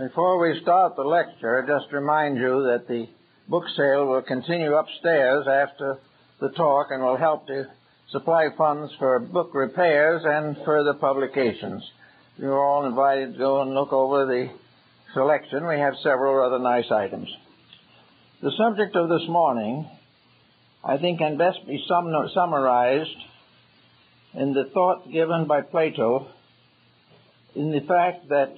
Before we start the lecture, just remind you that the book sale will continue upstairs after the talk and will help to supply funds for book repairs and further publications. You're all invited to go and look over the selection. We have several rather nice items. The subject of this morning, I think, can best be summarized in the thought given by Plato in the fact that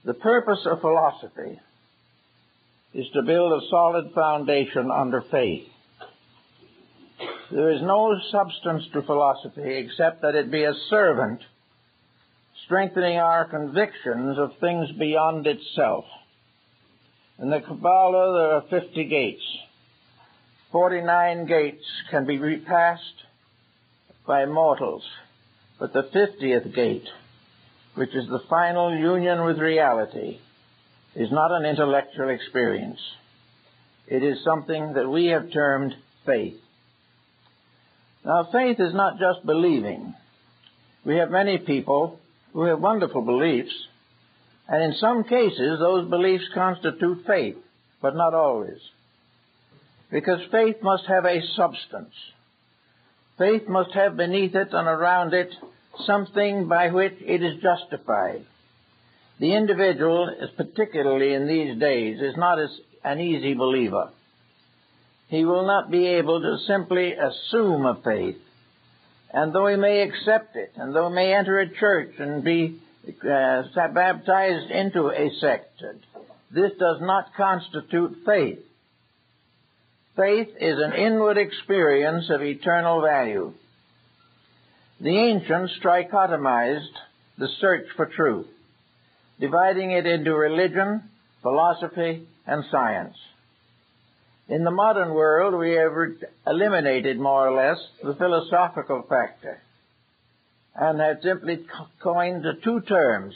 the purpose of philosophy is to build a solid foundation under faith. There is no substance to philosophy except that it be a servant strengthening our convictions of things beyond itself. In the Kabbalah, there are 50 gates. 49 gates can be repassed by mortals, but the 50th gate, which is the final union with reality, is not an intellectual experience. It is something that we have termed faith. Now, faith is not just believing. We have many people who have wonderful beliefs, and in some cases those beliefs constitute faith, but not always. Because faith must have a substance. Faith must have beneath it and around it something by which it is justified. The individual, particularly in these days, is not an easy believer. He will not be able to simply assume a faith, and though he may accept it, and though he may enter a church and be baptized into a sect, this does not constitute faith. Faith is an inward experience of eternal value. The ancients trichotomized the search for truth, dividing it into religion, philosophy, and science. In the modern world, we have eliminated more or less the philosophical factor and have simply coined the two terms,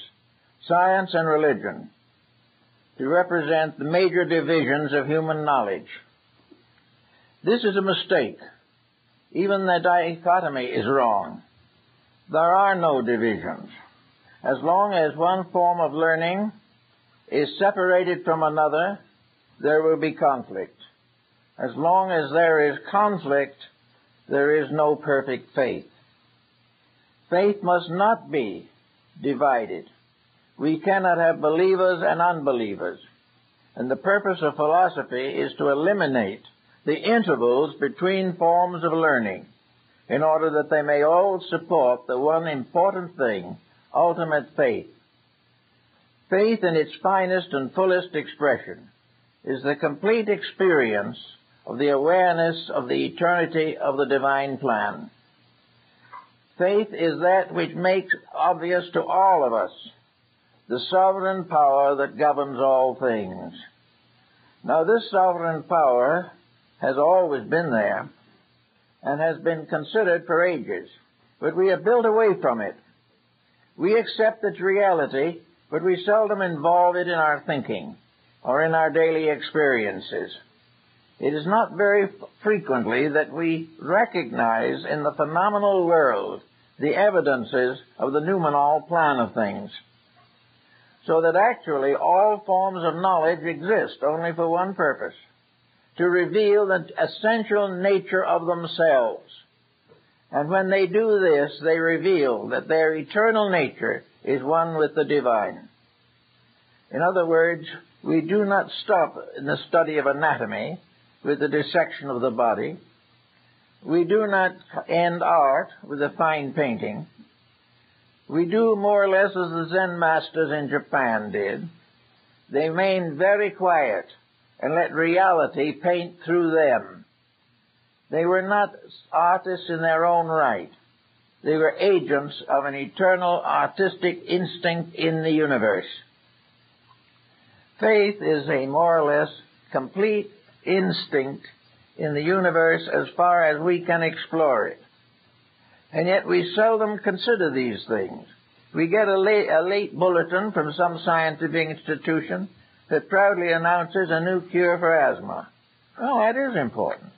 science and religion, to represent the major divisions of human knowledge. This is a mistake. Even the dichotomy is wrong. There are no divisions. As long as one form of learning is separated from another, there will be conflict. As long as there is conflict, there is no perfect faith. Faith must not be divided. We cannot have believers and unbelievers. And the purpose of philosophy is to eliminate the intervals between forms of learning in order that they may all support the one important thing, ultimate faith. Faith in its finest and fullest expression is the complete experience of the awareness of the eternity of the divine plan. Faith is that which makes obvious to all of us the sovereign power that governs all things. Now, this sovereign power has always been there and has been considered for ages, but we have built away from it. We accept its reality, but we seldom involve it in our thinking or in our daily experiences. It is not very frequently that we recognize in the phenomenal world the evidences of the noumenal plan of things, so that actually all forms of knowledge exist only for one purpose: to reveal the essential nature of themselves. And when they do this, they reveal that their eternal nature is one with the divine. In other words, we do not stop in the study of anatomy with the dissection of the body. We do not end art with a fine painting. We do more or less as the Zen masters in Japan did. They remain very quiet and let reality paint through them. They were not artists in their own right. They were agents of an eternal artistic instinct in the universe. Faith is a more or less complete instinct in the universe as far as we can explore it. And yet we seldom consider these things. We get a late bulletin from some scientific institution that proudly announces a new cure for asthma. Well, that is important.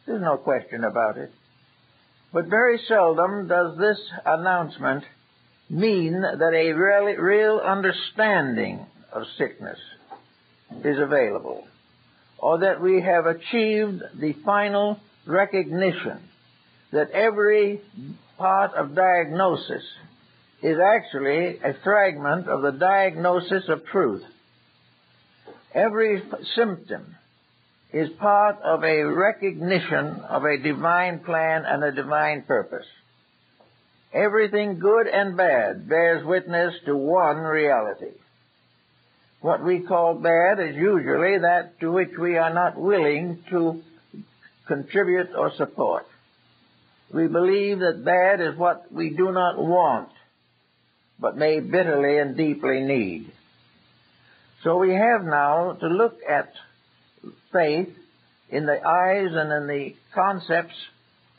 There's no question about it. But very seldom does this announcement mean that a real understanding of sickness is available, or that we have achieved the final recognition that every part of diagnosis is actually a fragment of the diagnosis of truth. Every symptom is part of a recognition of a divine plan and a divine purpose. Everything good and bad bears witness to one reality. What we call bad is usually that to which we are not willing to contribute or support. We believe that bad is what we do not want, but may bitterly and deeply need. So we have now to look at faith in the eyes and in the concepts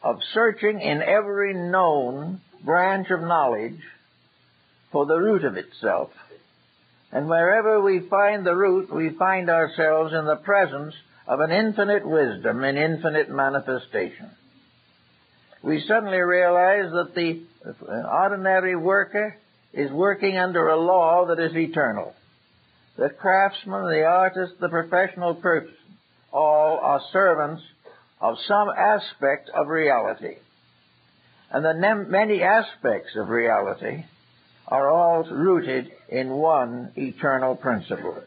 of searching in every known branch of knowledge for the root of itself. And wherever we find the root, we find ourselves in the presence of an infinite wisdom and infinite manifestation. We suddenly realize that the ordinary worker is working under a law that is eternal. The craftsman, the artist, the professional person, all are servants of some aspect of reality. And the many aspects of reality are all rooted in one eternal principle.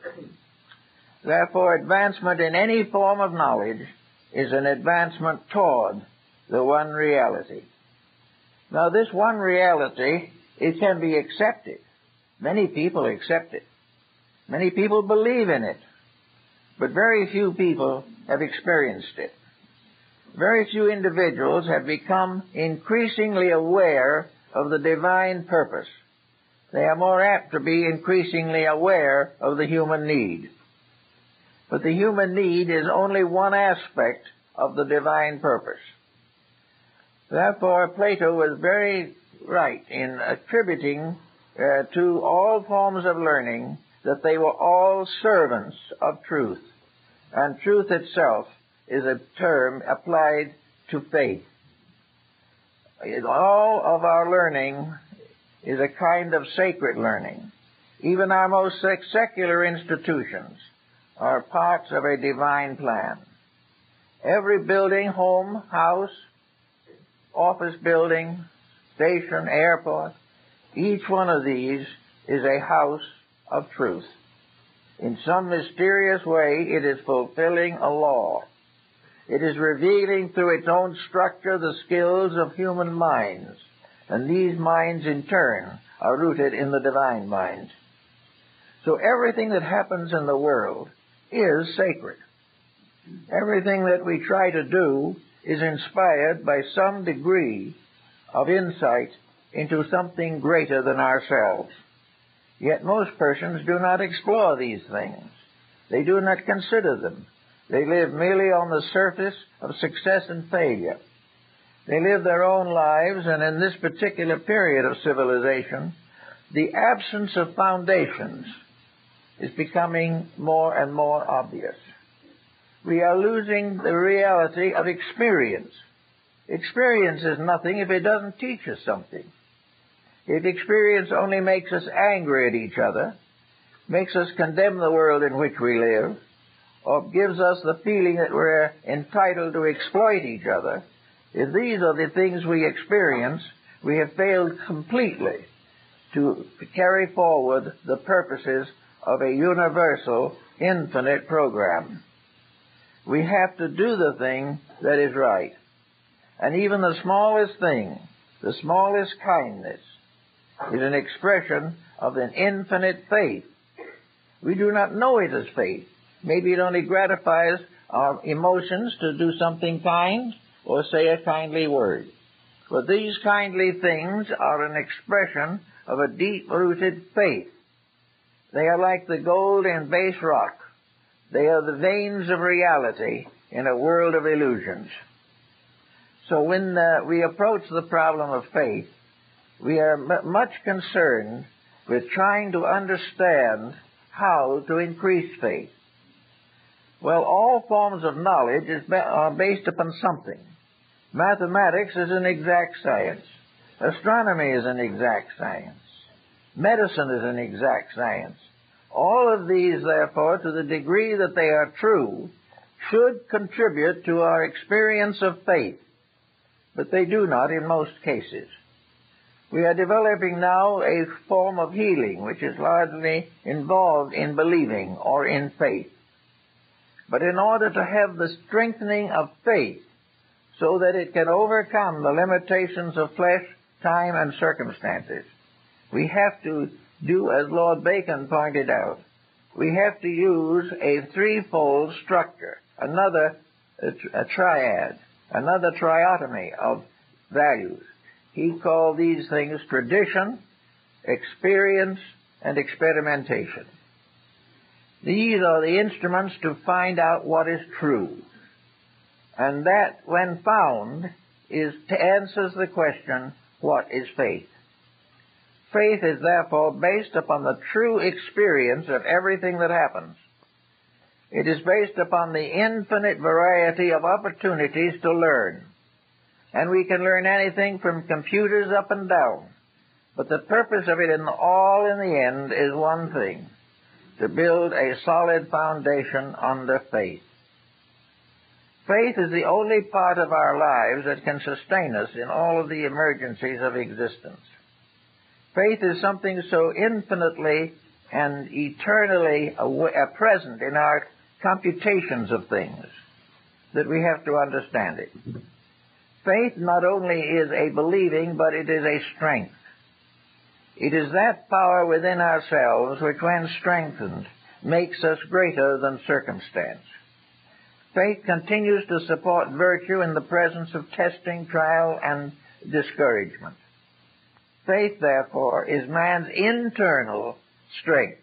Therefore, advancement in any form of knowledge is an advancement toward the one reality. Now, this one reality, it can be accepted. Many people accept it. Many people believe in it. But very few people have experienced it. Very few individuals have become increasingly aware of the divine purpose. They are more apt to be increasingly aware of the human need. But the human need is only one aspect of the divine purpose. Therefore, Plato was very right in attributing to all forms of learning that they were all servants of truth. And truth itself is a term applied to faith. All of our learning is a kind of sacred learning. Even our most secular institutions are parts of a divine plan. Every building, home, house, office building, station, airport, each one of these is a house of truth. In some mysterious way, it is fulfilling a law. It is revealing through its own structure the skills of human minds, and these minds in turn are rooted in the divine mind. So everything that happens in the world is sacred. Everything that we try to do is inspired by some degree of insight into something greater than ourselves. Yet most persons do not explore these things. They do not consider them. They live merely on the surface of success and failure. They live their own lives, and in this particular period of civilization, the absence of foundations is becoming more and more obvious. We are losing the reality of experience. Experience is nothing if it doesn't teach us something. If experience only makes us angry at each other, makes us condemn the world in which we live, or gives us the feeling that we're entitled to exploit each other, if these are the things we experience, we have failed completely to carry forward the purposes of a universal, infinite program. We have to do the thing that is right. And even the smallest thing, the smallest kindness, is an expression of an infinite faith. We do not know it as faith. Maybe it only gratifies our emotions to do something kind or say a kindly word. But these kindly things are an expression of a deep-rooted faith. They are like the gold in base rock. They are the veins of reality in a world of illusions. So when we approach the problem of faith, we are much concerned with trying to understand how to increase faith. Well, all forms of knowledge are based upon something. Mathematics is an exact science. Astronomy is an exact science. Medicine is an exact science. All all of these, therefore, to the degree that they are true, should contribute to our experience of faith, but they do not in most cases. We are developing now a form of healing which is largely involved in believing or in faith. But in order to have the strengthening of faith so that it can overcome the limitations of flesh, time, and circumstances, we have to do as Lord Bacon pointed out. We have to use a threefold structure, a triad, another triotomy of values. He called these things tradition, experience, and experimentation. These are the instruments to find out what is true. And that, when found, answers the question, what is faith? Faith is therefore based upon the true experience of everything that happens. It is based upon the infinite variety of opportunities to learn. And we can learn anything from computers up and down. But the purpose of it all in the end is one thing: to build a solid foundation under faith. Faith is the only part of our lives that can sustain us in all of the emergencies of existence. Faith is something so infinitely and eternally present in our computations of things that we have to understand it. Faith not only is a believing, but it is a strength. It is that power within ourselves which, when strengthened, makes us greater than circumstance. Faith continues to support virtue in the presence of testing, trial, and discouragement. Faith, therefore, is man's internal strength.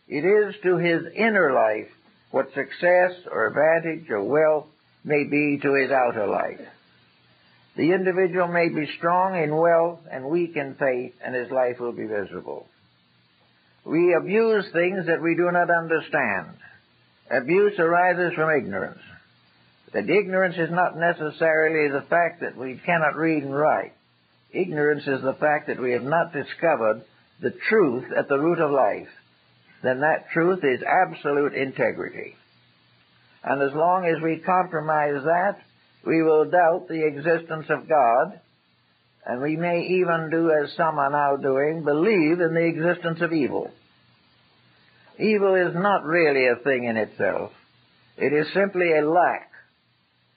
It is to his inner life what success or advantage or wealth may be to his outer life. The individual may be strong in wealth and weak in faith, and his life will be miserable. We abuse things that we do not understand. Abuse arises from ignorance. That ignorance is not necessarily the fact that we cannot read and write. Ignorance is the fact that we have not discovered the truth at the root of life. Then that truth is absolute integrity. And as long as we compromise that, we will doubt the existence of God, and we may even do as some are now doing, believe in the existence of evil. Evil is not really a thing in itself. It is simply a lack.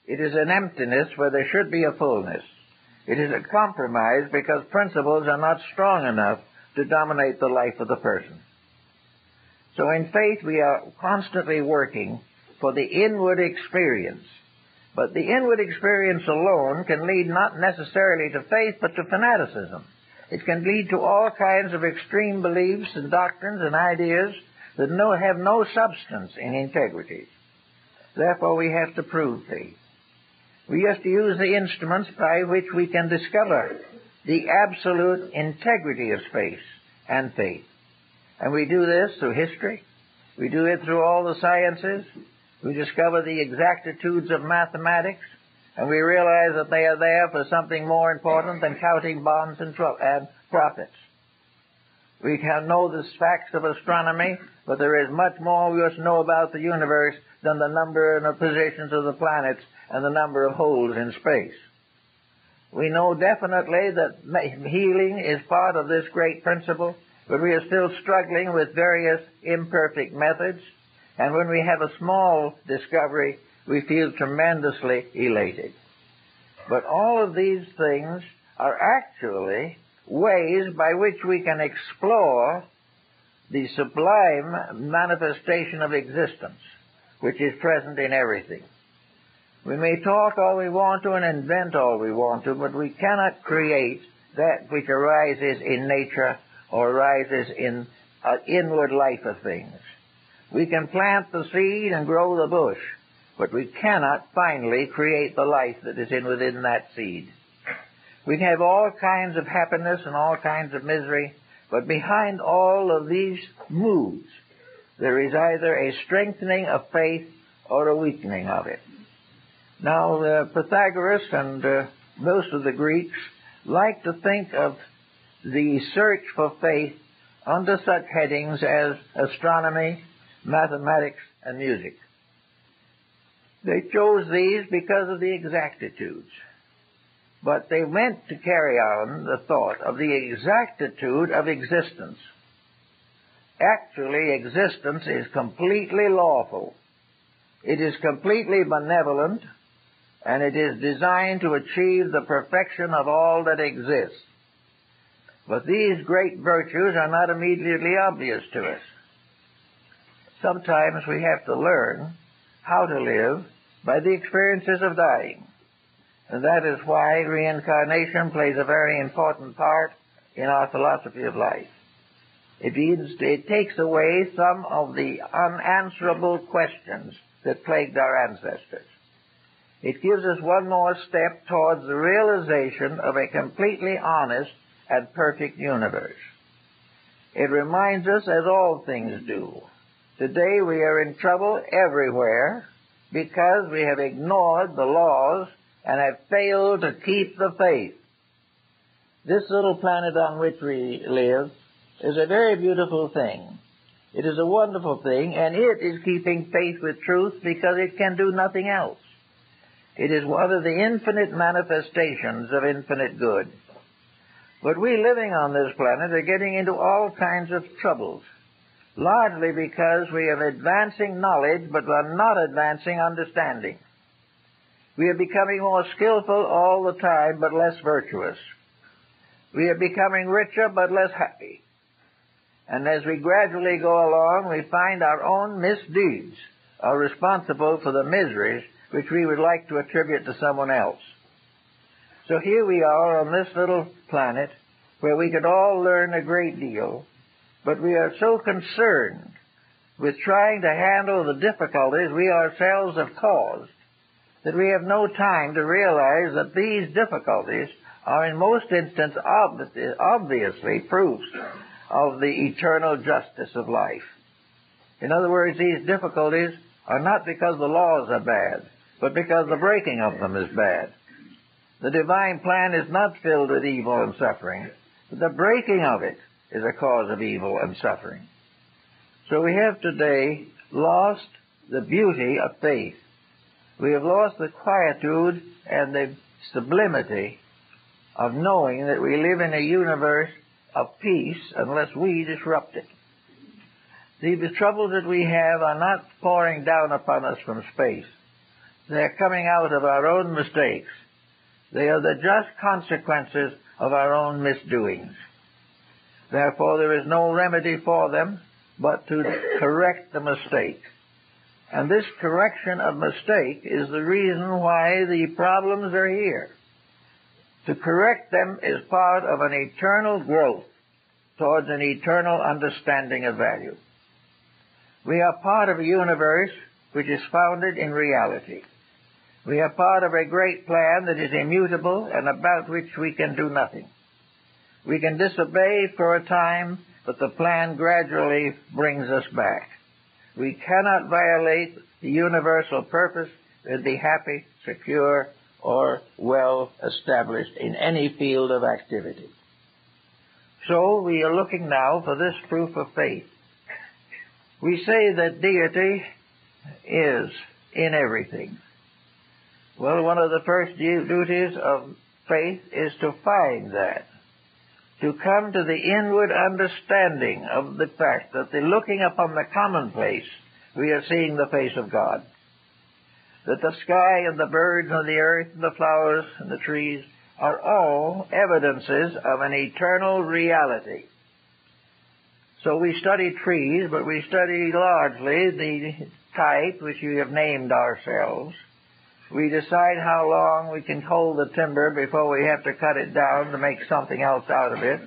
It is an emptiness where there should be a fullness. It is a compromise because principles are not strong enough to dominate the life of the person. So in faith we are constantly working for the inward experience. But the inward experience alone can lead not necessarily to faith, but to fanaticism. It can lead to all kinds of extreme beliefs and doctrines and ideas that have no substance in integrity. Therefore, we have to prove faith. We have to use the instruments by which we can discover the absolute integrity of space and faith. And we do this through history. We do it through all the sciences. We discover the exactitudes of mathematics, and we realize that they are there for something more important than counting bonds and profits. We can know the facts of astronomy, but there is much more we must know about the universe than the number and the positions of the planets and the number of holes in space. We know definitely that healing is part of this great principle, but we are still struggling with various imperfect methods. And when we have a small discovery, we feel tremendously elated. But all of these things are actually ways by which we can explore the sublime manifestation of existence, which is present in everything. We may talk all we want to and invent all we want to, but we cannot create that which arises in nature or arises in an inward life of things. We can plant the seed and grow the bush, but we cannot finally create the life that is within that seed. We can have all kinds of happiness and all kinds of misery, but behind all of these moods, there is either a strengthening of faith or a weakening of it. Now, Pythagoras and most of the Greeks like to think of the search for faith under such headings as astronomy, mathematics, and music. They chose these because of the exactitudes. But they meant to carry on the thought of the exactitude of existence. Actually, existence is completely lawful. It is completely benevolent, and it is designed to achieve the perfection of all that exists. But these great virtues are not immediately obvious to us. Sometimes we have to learn how to live by the experiences of dying. And that is why reincarnation plays a very important part in our philosophy of life. It takes away some of the unanswerable questions that plagued our ancestors. It gives us one more step towards the realization of a completely honest and perfect universe. It reminds us, as all things do, today we are in trouble everywhere because we have ignored the laws and have failed to keep the faith. This little planet on which we live is a very beautiful thing. It is a wonderful thing, and it is keeping faith with truth because it can do nothing else. It is one of the infinite manifestations of infinite good. But we living on this planet are getting into all kinds of troubles, largely because we have advancing knowledge but are not advancing understanding. We are becoming more skillful all the time but less virtuous. We are becoming richer but less happy. And as we gradually go along, we find our own misdeeds are responsible for the miseries which we would like to attribute to someone else. So here we are on this little planet where we could all learn a great deal, but we are so concerned with trying to handle the difficulties we ourselves have caused that we have no time to realize that these difficulties are in most instances obviously proofs of the eternal justice of life. In other words, these difficulties are not because the laws are bad, but because the breaking of them is bad. The divine plan is not filled with evil and suffering, but the breaking of it is a cause of evil and suffering. So we have today lost the beauty of faith. We have lost the quietude and the sublimity of knowing that we live in a universe of peace unless we disrupt it. See, the troubles that we have are not pouring down upon us from space. They are coming out of our own mistakes. They are the just consequences of our own misdoings. Therefore, there is no remedy for them but to correct the mistake. And this correction of mistake is the reason why the problems are here. To correct them is part of an eternal growth towards an eternal understanding of value. We are part of a universe which is founded in reality. We are part of a great plan that is immutable and about which we can do nothing. We can disobey for a time, but the plan gradually brings us back. We cannot violate the universal purpose and be happy, secure, or well established in any field of activity. So we are looking now for this proof of faith. We say that deity is in everything. Well, one of the first duties of faith is to find that, to come to the inward understanding of the fact that in looking upon the commonplace, we are seeing the face of God. That the sky and the birds and the earth and the flowers and the trees are all evidences of an eternal reality. So we study trees, but we study largely the type which we have named ourselves. We decide how long we can hold the timber before we have to cut it down to make something else out of it.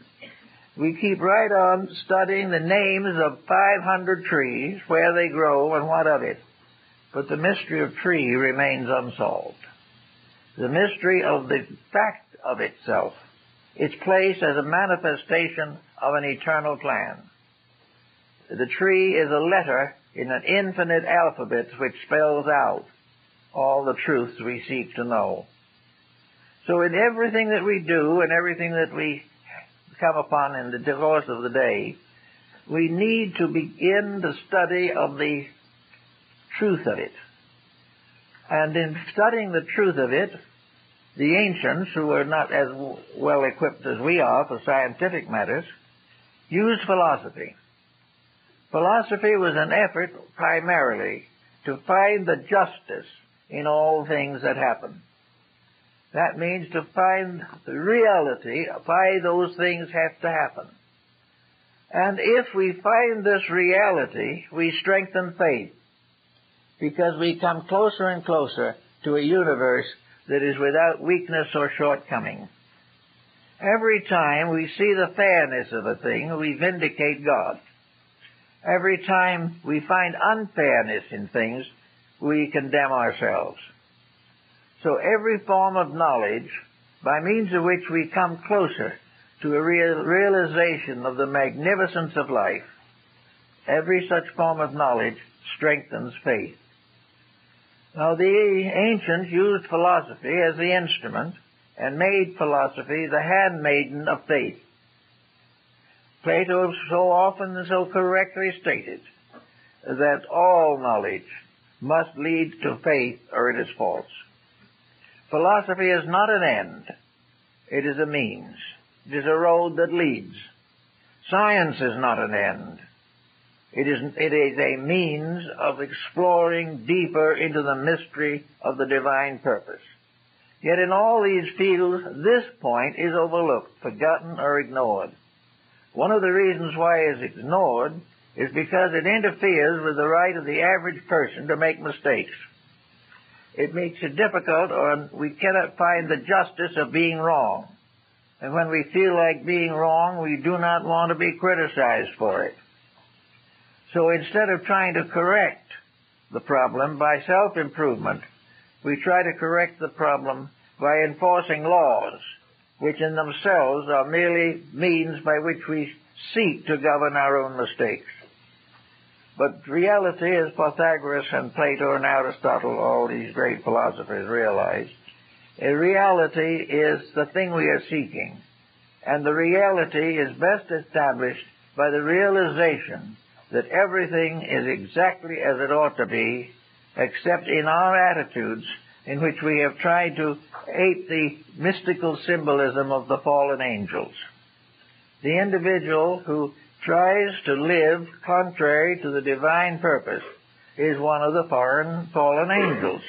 We keep right on studying the names of 500 trees, where they grow and what of it. But the mystery of tree remains unsolved. The mystery of the fact of itself, its place as a manifestation of an eternal plan. The tree is a letter in an infinite alphabet which spells out all the truths we seek to know. So in everything that we do and everything that we come upon in the course of the day, we need to begin the study of the truth of it. And in studying the truth of it, the ancients, who were not as well equipped as we are for scientific matters, used philosophy. Philosophy was an effort primarily to find the justice in all things that happen. That means to find the reality of why those things have to happen. And if we find this reality, we strengthen faith, because we come closer and closer to a universe that is without weakness or shortcoming. Every time we see the fairness of a thing, we vindicate God. Every time we find unfairness in things, we condemn ourselves. So every form of knowledge, by means of which we come closer to a realization of the magnificence of life, every such form of knowledge strengthens faith. Now, the ancients used philosophy as the instrument and made philosophy the handmaiden of faith. Plato so often and so correctly stated that all knowledge must lead to faith or it is false. Philosophy is not an end. It is a means. It is a road that leads. Science is not an end. It is a means of exploring deeper into the mystery of the divine purpose. Yet in all these fields, this point is overlooked, forgotten, or ignored. One of the reasons why it is ignored is because it interferes with the right of the average person to make mistakes. It makes it difficult, or we cannot find the justice of being wrong. And when we feel like being wrong, we do not want to be criticized for it. So instead of trying to correct the problem by self-improvement, we try to correct the problem by enforcing laws, which in themselves are merely means by which we seek to govern our own mistakes. But reality, as Pythagoras and Plato and Aristotle, all these great philosophers realized, reality is the thing we are seeking. And the reality is best established by the realization that everything is exactly as it ought to be, except in our attitudes in which we have tried to ape the mystical symbolism of the fallen angels. The individual who tries to live contrary to the divine purpose is one of the fallen angels.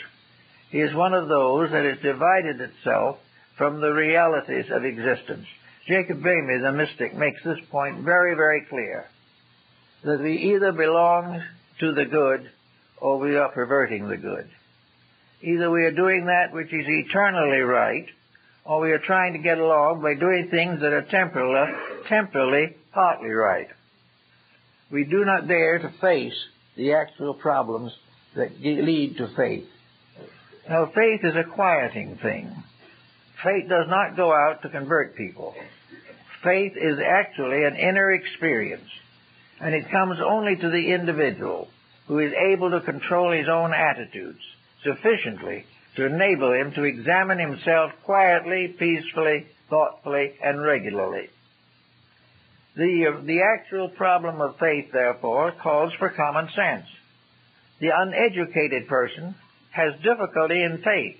He is one of those that has divided itself from the realities of existence. Jacob Boehme, the mystic, makes this point very, very clear, that we either belong to the good or we are perverting the good. Either we are doing that which is eternally right, or we are trying to get along by doing things that are temporarily partly right. We do not dare to face the actual problems that lead to faith. Now, faith is a quieting thing. Faith does not go out to convert people. Faith is actually an inner experience, and it comes only to the individual who is able to control his own attitudes sufficiently to enable him to examine himself quietly, peacefully, thoughtfully, and regularly. The actual problem of faith, therefore, calls for common sense. The uneducated person has difficulty in faith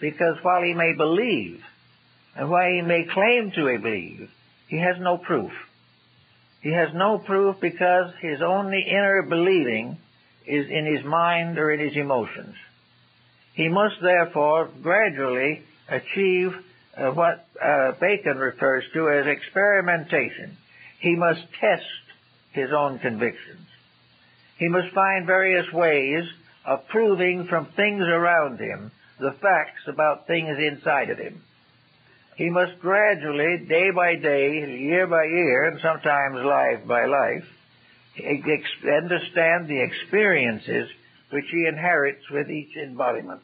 because while he may believe, and while he may claim to believe, he has no proof. He has no proof because his only inner believing is in his mind or in his emotions. He must therefore gradually achieve what Bacon refers to as experimentation. He must test his own convictions. He must find various ways of proving from things around him the facts about things inside of him. He must gradually, day by day, year by year, and sometimes life by life, understand the experiences which he inherits with each embodiment.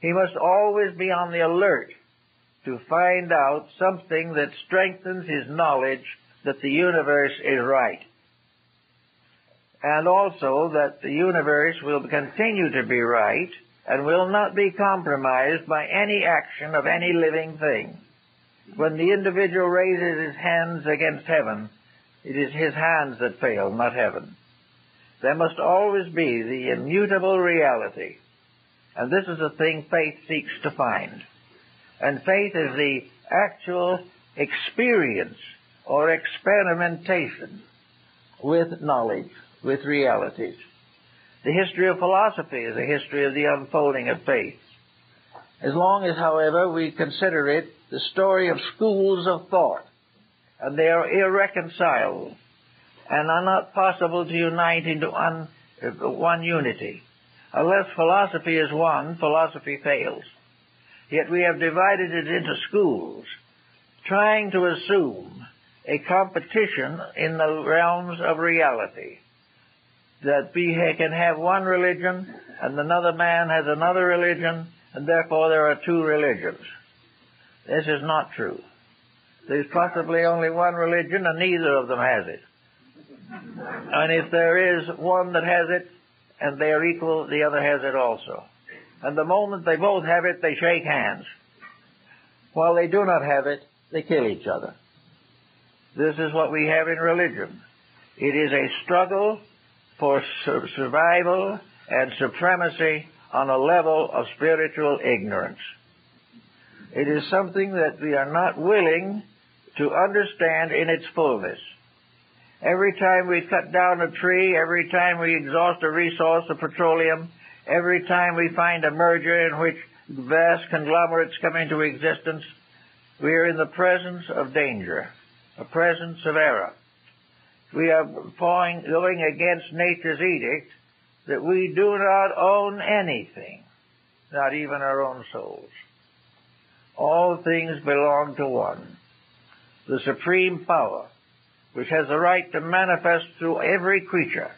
He must always be on the alert to find out something that strengthens his knowledge that the universe is right, and also that the universe will continue to be right and will not be compromised by any action of any living thing. When the individual raises his hands against heaven, It is his hands that fail, not heaven. There must always be the immutable reality. And this is the thing faith seeks to find. And faith is the actual experience or experimentation with knowledge, with realities. The history of philosophy is a history of the unfolding of faith. As long as, however, we consider it the story of schools of thought, and they are irreconcilable and are not possible to unite into one unity. Unless philosophy is one, philosophy fails. Yet we have divided it into schools, trying to assume a competition in the realms of reality. That we can have one religion, and another man has another religion, and therefore there are two religions. This is not true. There's possibly only one religion, and neither of them has it. And if there is one that has it, and they are equal, the other has it also. And the moment they both have it, they shake hands. While they do not have it, they kill each other. This is what we have in religion. It is a struggle for survival and supremacy on a level of spiritual ignorance. It is something that we are not willing to understand in its fullness. Every time we cut down a tree, every time we exhaust a resource of petroleum, every time we find a merger in which vast conglomerates come into existence, we are in the presence of danger, a presence of error. We are going against nature's edict that we do not own anything, not even our own souls. All things belong to one, the supreme power, which has the right to manifest through every creature,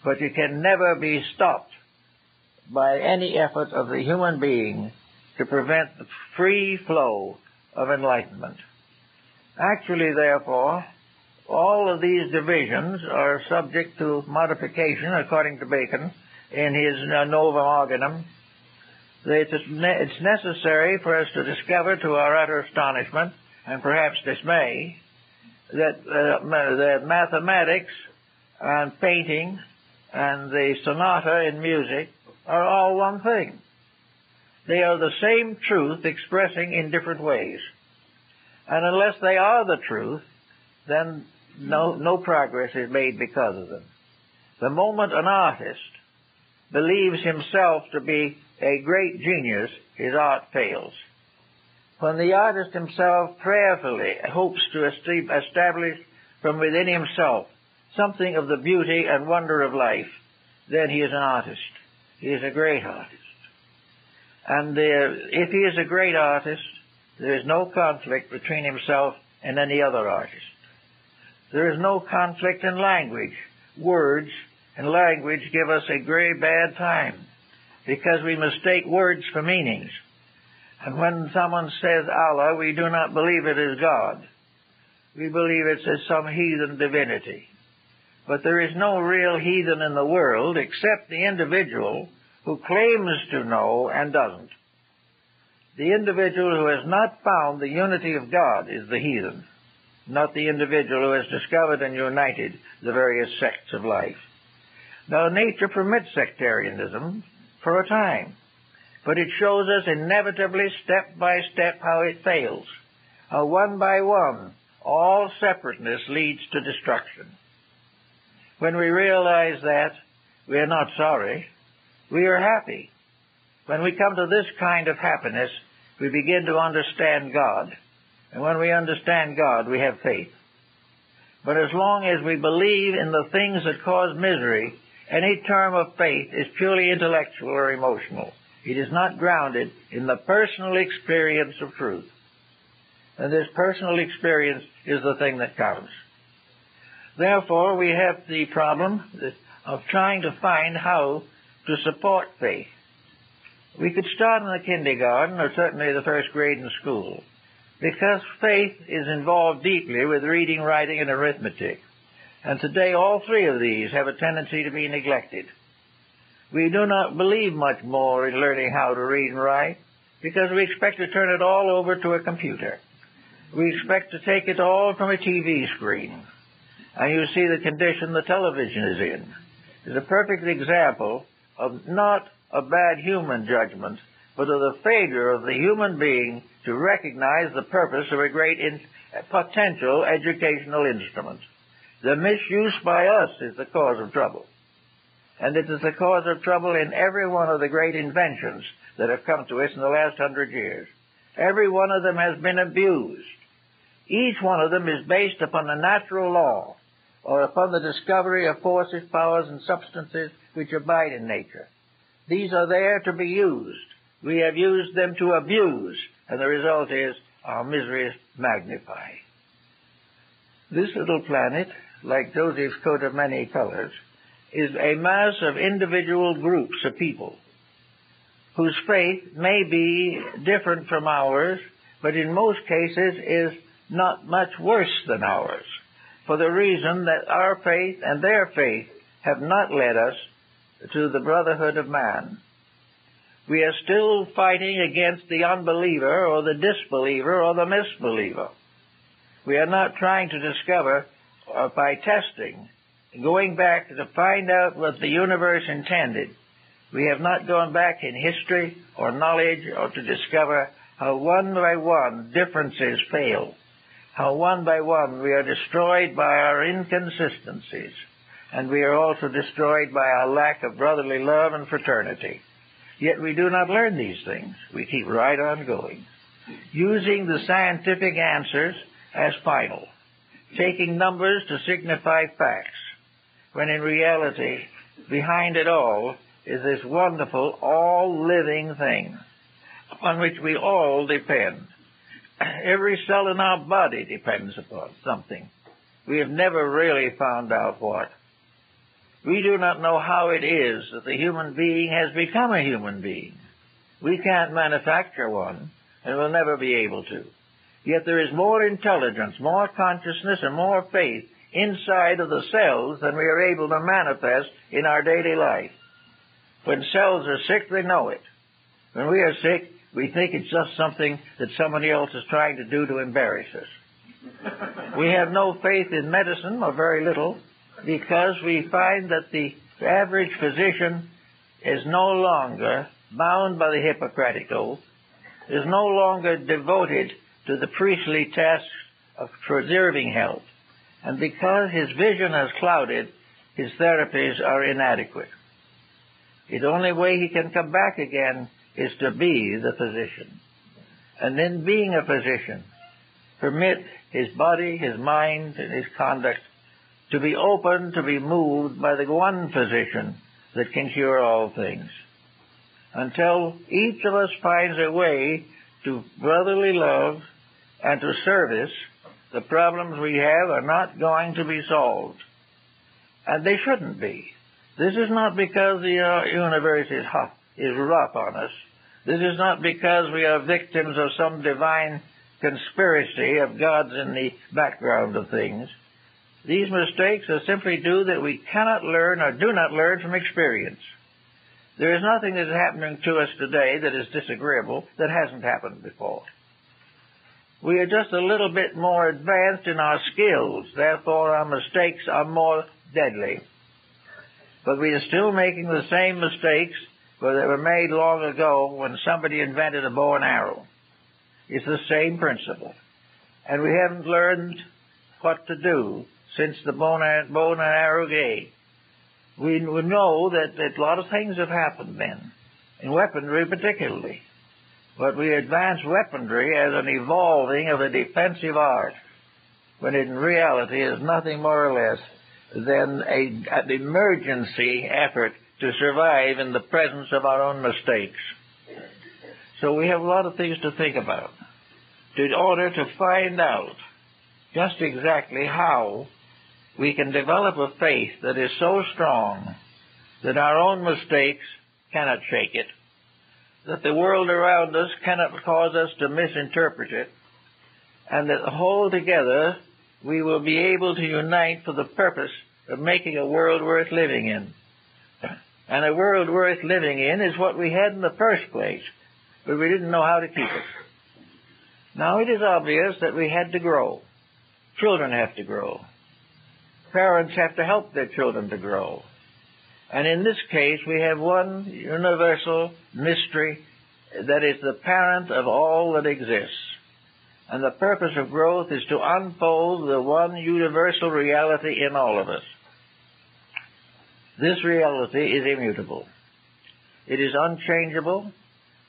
but it can never be stopped by any effort of the human being to prevent the free flow of enlightenment. Actually, therefore, all of these divisions are subject to modification, according to Bacon, in his Novum Organum. It's necessary for us to discover, to our utter astonishment, and perhaps dismay, that mathematics and painting and the sonata in music are all one thing. They are the same truth expressing in different ways. And unless they are the truth, then no progress is made because of them. The moment an artist believes himself to be a great genius, his art fails. When the artist himself prayerfully hopes to establish from within himself something of the beauty and wonder of life, then he is an artist. He is a great artist. And if he is a great artist, there is no conflict between himself and any other artist. There is no conflict in language. Words and language give us a very bad time because we mistake words for meanings. And when someone says Allah, we do not believe it is God. We believe it's some heathen divinity. But there is no real heathen in the world except the individual who claims to know and doesn't. The individual who has not found the unity of God is the heathen, not the individual who has discovered and united the various sects of life. Now, nature permits sectarianism for a time, but it shows us inevitably, step by step, how it fails. How one by one, all separateness leads to destruction. When we realize that, we are not sorry. We are happy. When we come to this kind of happiness, we begin to understand God. And when we understand God, we have faith. But as long as we believe in the things that cause misery, any term of faith is purely intellectual or emotional. It is not grounded in the personal experience of truth. And this personal experience is the thing that counts. Therefore, we have the problem of trying to find how to support faith. We could start in the kindergarten, or certainly the first grade in school, because faith is involved deeply with reading, writing, and arithmetic. And today all three of these have a tendency to be neglected. We do not believe much more in learning how to read and write because we expect to turn it all over to a computer. We expect to take it all from a TV screen. and you see the condition the television is in. It's a perfect example of not a bad human judgment, but of the failure of the human being to recognize the purpose of a great potential educational instrument. The misuse by us is the cause of trouble. And it is the cause of trouble in every one of the great inventions that have come to us in the last 100 years. Every one of them has been abused. Each one of them is based upon a natural law or upon the discovery of forces, powers, and substances which abide in nature. These are there to be used. We have used them to abuse, and the result is our misery is magnified. This little planet, like Joseph's coat of many colors, is a mass of individual groups of people whose faith may be different from ours, but in most cases is not much worse than ours, for the reason that our faith and their faith have not led us to the brotherhood of man. We are still fighting against the unbeliever or the disbeliever or the misbeliever. We are not trying to discover by testing, going back to find out what the universe intended. We have not gone back in history or knowledge or to discover how one by one differences fail, how one by one we are destroyed by our inconsistencies, and we are also destroyed by our lack of brotherly love and fraternity. Yet we do not learn these things. We keep right on going, using the scientific answers as final, taking numbers to signify facts, when in reality, behind it all is this wonderful, all-living thing upon which we all depend. Every cell in our body depends upon something. We have never really found out what. We do not know how it is that the human being has become a human being. We can't manufacture one, and will never be able to. Yet there is more intelligence, more consciousness, and more faith inside of the cells than we are able to manifest in our daily life. When cells are sick, they know it. When we are sick, we think it's just something that somebody else is trying to do to embarrass us. We have no faith in medicine, or very little, because we find that the average physician is no longer bound by the Hippocratic Oath, is no longer devoted to the priestly tasks of preserving health. And because his vision has clouded, his therapies are inadequate. The only way he can come back again is to be the physician. And then being a physician, permit his body, his mind, and his conduct to be open, to be moved by the one physician that can cure all things. Until each of us finds a way to brotherly love and to service, the problems we have are not going to be solved. And they shouldn't be. This is not because the universe is rough on us. This is not because we are victims of some divine conspiracy of gods in the background of things. These mistakes are simply due that we cannot learn or do not learn from experience. There is nothing that is happening to us today that is disagreeable that hasn't happened before. We are just a little bit more advanced in our skills, therefore our mistakes are more deadly. But we are still making the same mistakes that were made long ago when somebody invented a bow and arrow. It's the same principle. And we haven't learned what to do since the bow and arrow day. We know that a lot of things have happened then, in weaponry particularly. But we advance weaponry as an evolving of a defensive art, when in reality is nothing more or less than an emergency effort to survive in the presence of our own mistakes. So we have a lot of things to think about in order to find out just exactly how we can develop a faith that is so strong that our own mistakes cannot shake it, that the world around us cannot cause us to misinterpret it, and that altogether we will be able to unite for the purpose of making a world worth living in. And a world worth living in is what we had in the first place, but we didn't know how to keep it. Now it is obvious that we had to grow. Children have to grow. parents have to help their children to grow. And in this case, we have one universal mystery that is the parent of all that exists. And the purpose of growth is to unfold the one universal reality in all of us. This reality is immutable. It is unchangeable,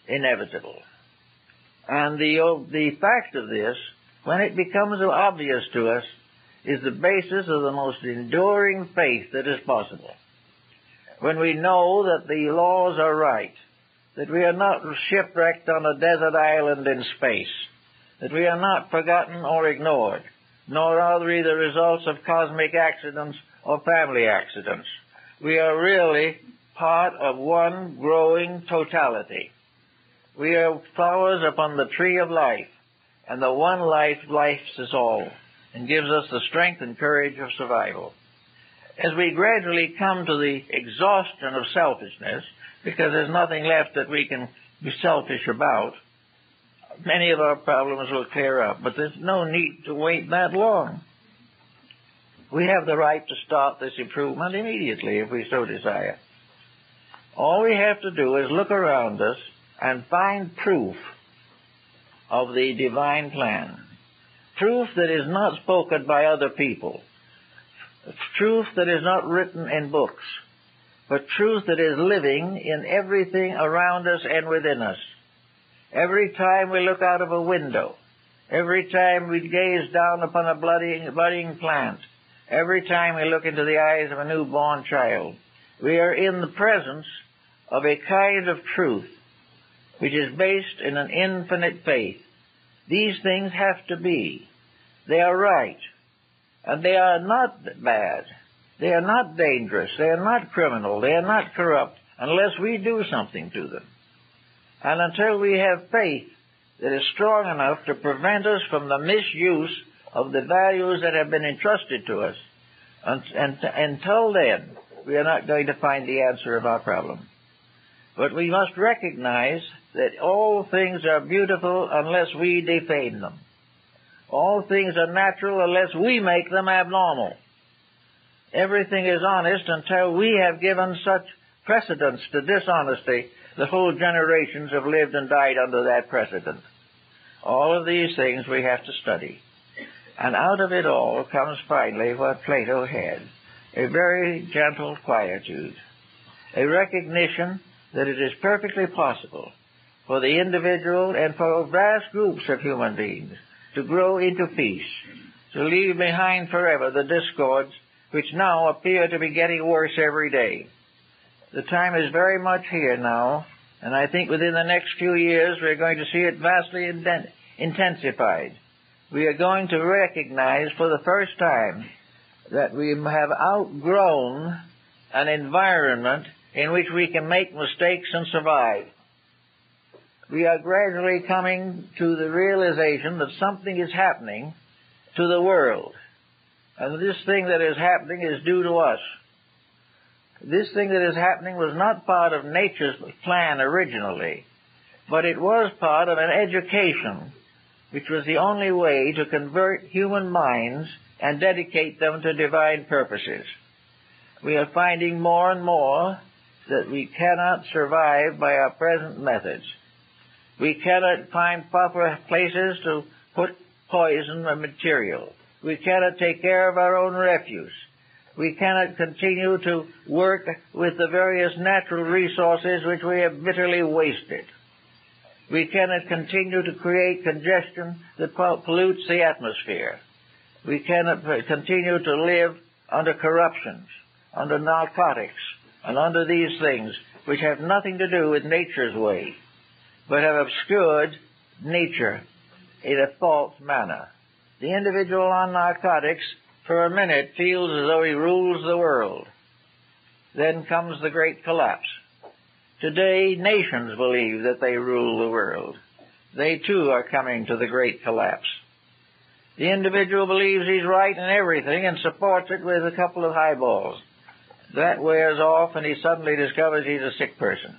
inevitable. And the fact of this, when it becomes obvious to us, is the basis of the most enduring faith that is possible. When we know that the laws are right, that we are not shipwrecked on a desert island in space, that we are not forgotten or ignored, nor are we the results of cosmic accidents or family accidents. We are really part of one growing totality. We are flowers upon the tree of life, and the one life lives us all and gives us the strength and courage of survival. As we gradually come to the exhaustion of selfishness, because there's nothing left that we can be selfish about, many of our problems will clear up, but there's no need to wait that long. We have the right to start this improvement immediately if we so desire. All we have to do is look around us and find proof of the divine plan. Proof that is not spoken by other people. Truth that is not written in books, but truth that is living in everything around us and within us. Every time we look out of a window, every time we gaze down upon a budding plant, every time we look into the eyes of a newborn child, we are in the presence of a kind of truth which is based in an infinite faith. These things have to be. They are right. And they are not bad. They are not dangerous. They are not criminal. They are not corrupt unless we do something to them. And until we have faith that is strong enough to prevent us from the misuse of the values that have been entrusted to us, until then, we are not going to find the answer of our problem. But we must recognize that all things are beautiful unless we defame them. All things are natural unless we make them abnormal. Everything is honest until we have given such precedence to dishonesty that whole generations have lived and died under that precedent. All of these things we have to study. And out of it all comes finally what Plato had, a very gentle quietude, a recognition that it is perfectly possible for the individual and for vast groups of human beings to grow into peace, to leave behind forever the discords which now appear to be getting worse every day. The time is very much here now, and I think within the next few years we're going to see it vastly intensified. We are going to recognize for the first time that we have outgrown an environment in which we can make mistakes and survive. We are gradually coming to the realization that something is happening to the world. And this thing that is happening is due to us. This thing that is happening was not part of nature's plan originally, but it was part of an education which was the only way to convert human minds and dedicate them to divine purposes. We are finding more and more that we cannot survive by our present methods. We cannot find proper places to put poison or material. We cannot take care of our own refuse. We cannot continue to work with the various natural resources which we have bitterly wasted. We cannot continue to create congestion that pollutes the atmosphere. We cannot continue to live under corruptions, under narcotics, and under these things which have nothing to do with nature's way, but have obscured nature in a false manner. The individual on narcotics, for a minute, feels as though he rules the world. Then comes the great collapse. Today, nations believe that they rule the world. They, too, are coming to the great collapse. The individual believes he's right in everything and supports it with a couple of highballs. That wears off, and he suddenly discovers he's a sick person.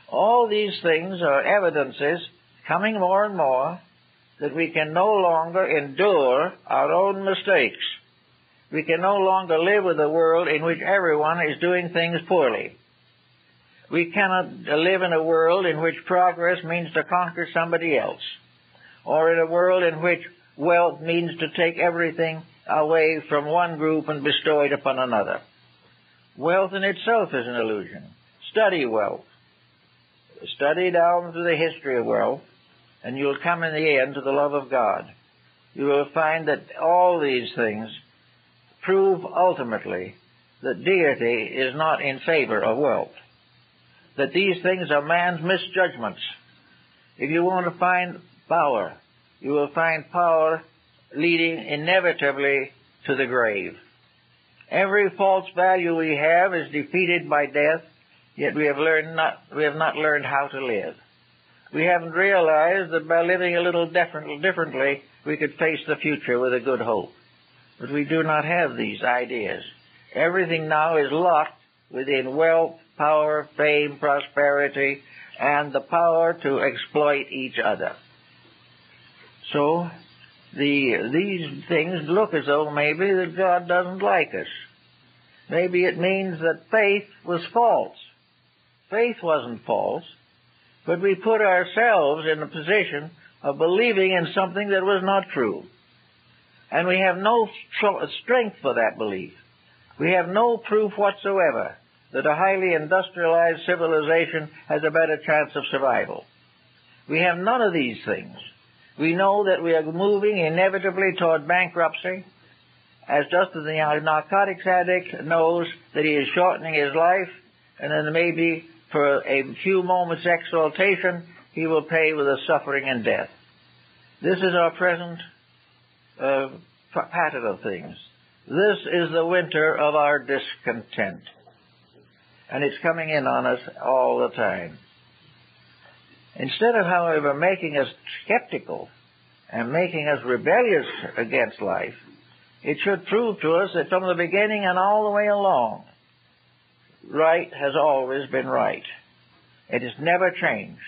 All these things are evidences, coming more and more, that we can no longer endure our own mistakes. We can no longer live with a world in which everyone is doing things poorly. We cannot live in a world in which progress means to conquer somebody else, or in a world in which wealth means to take everything away from one group and bestow it upon another. Wealth in itself is an illusion. Study wealth. Study down through the history of wealth, and you'll come in the end to the love of God. You will find that all these things prove ultimately that deity is not in favor of wealth, that these things are man's misjudgments. If you want to find power, you will find power leading inevitably to the grave. Every false value we have is defeated by death, yet we have not learned how to live. We haven't realized that by living a little differently, we could face the future with a good hope. But we do not have these ideas. Everything now is locked within wealth, power, fame, prosperity, and the power to exploit each other. So, these things look as though maybe that God doesn't like us. Maybe it means that faith was false. Faith wasn't false, but we put ourselves in a position of believing in something that was not true. And we have no strength for that belief. We have no proof whatsoever that a highly industrialized civilization has a better chance of survival. We have none of these things. We know that we are moving inevitably toward bankruptcy, as just as the narcotics addict knows that he is shortening his life, and then maybe for a few moments' exaltation, he will pay with a suffering and death. This is our present pattern of things. This is the winter of our discontent. And it's coming in on us all the time. Instead of, however, making us skeptical and making us rebellious against life, it should prove to us that from the beginning and all the way along, right has always been right. It has never changed.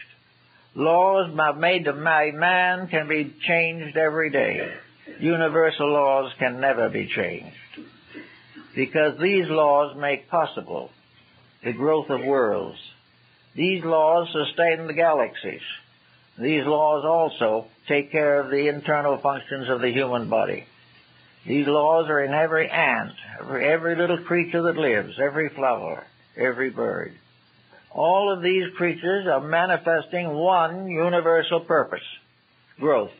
Laws made by man can be changed every day. Universal laws can never be changed, because these laws make possible the growth of worlds. These laws sustain the galaxies. These laws also take care of the internal functions of the human body. These laws are in every ant, every little creature that lives, every flower, every bird. All of these creatures are manifesting one universal purpose: growth.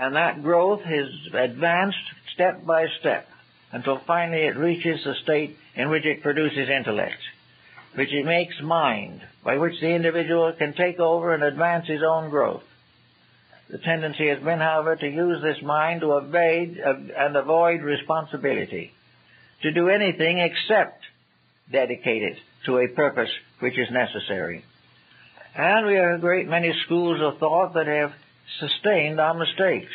And that growth is advanced step by step until finally it reaches a state in which it produces intellect, which it makes mind, by which the individual can take over and advance his own growth. The tendency has been, however, to use this mind to evade and avoid responsibility, to do anything except dedicate it to a purpose which is necessary. And we have a great many schools of thought that have sustained our mistakes.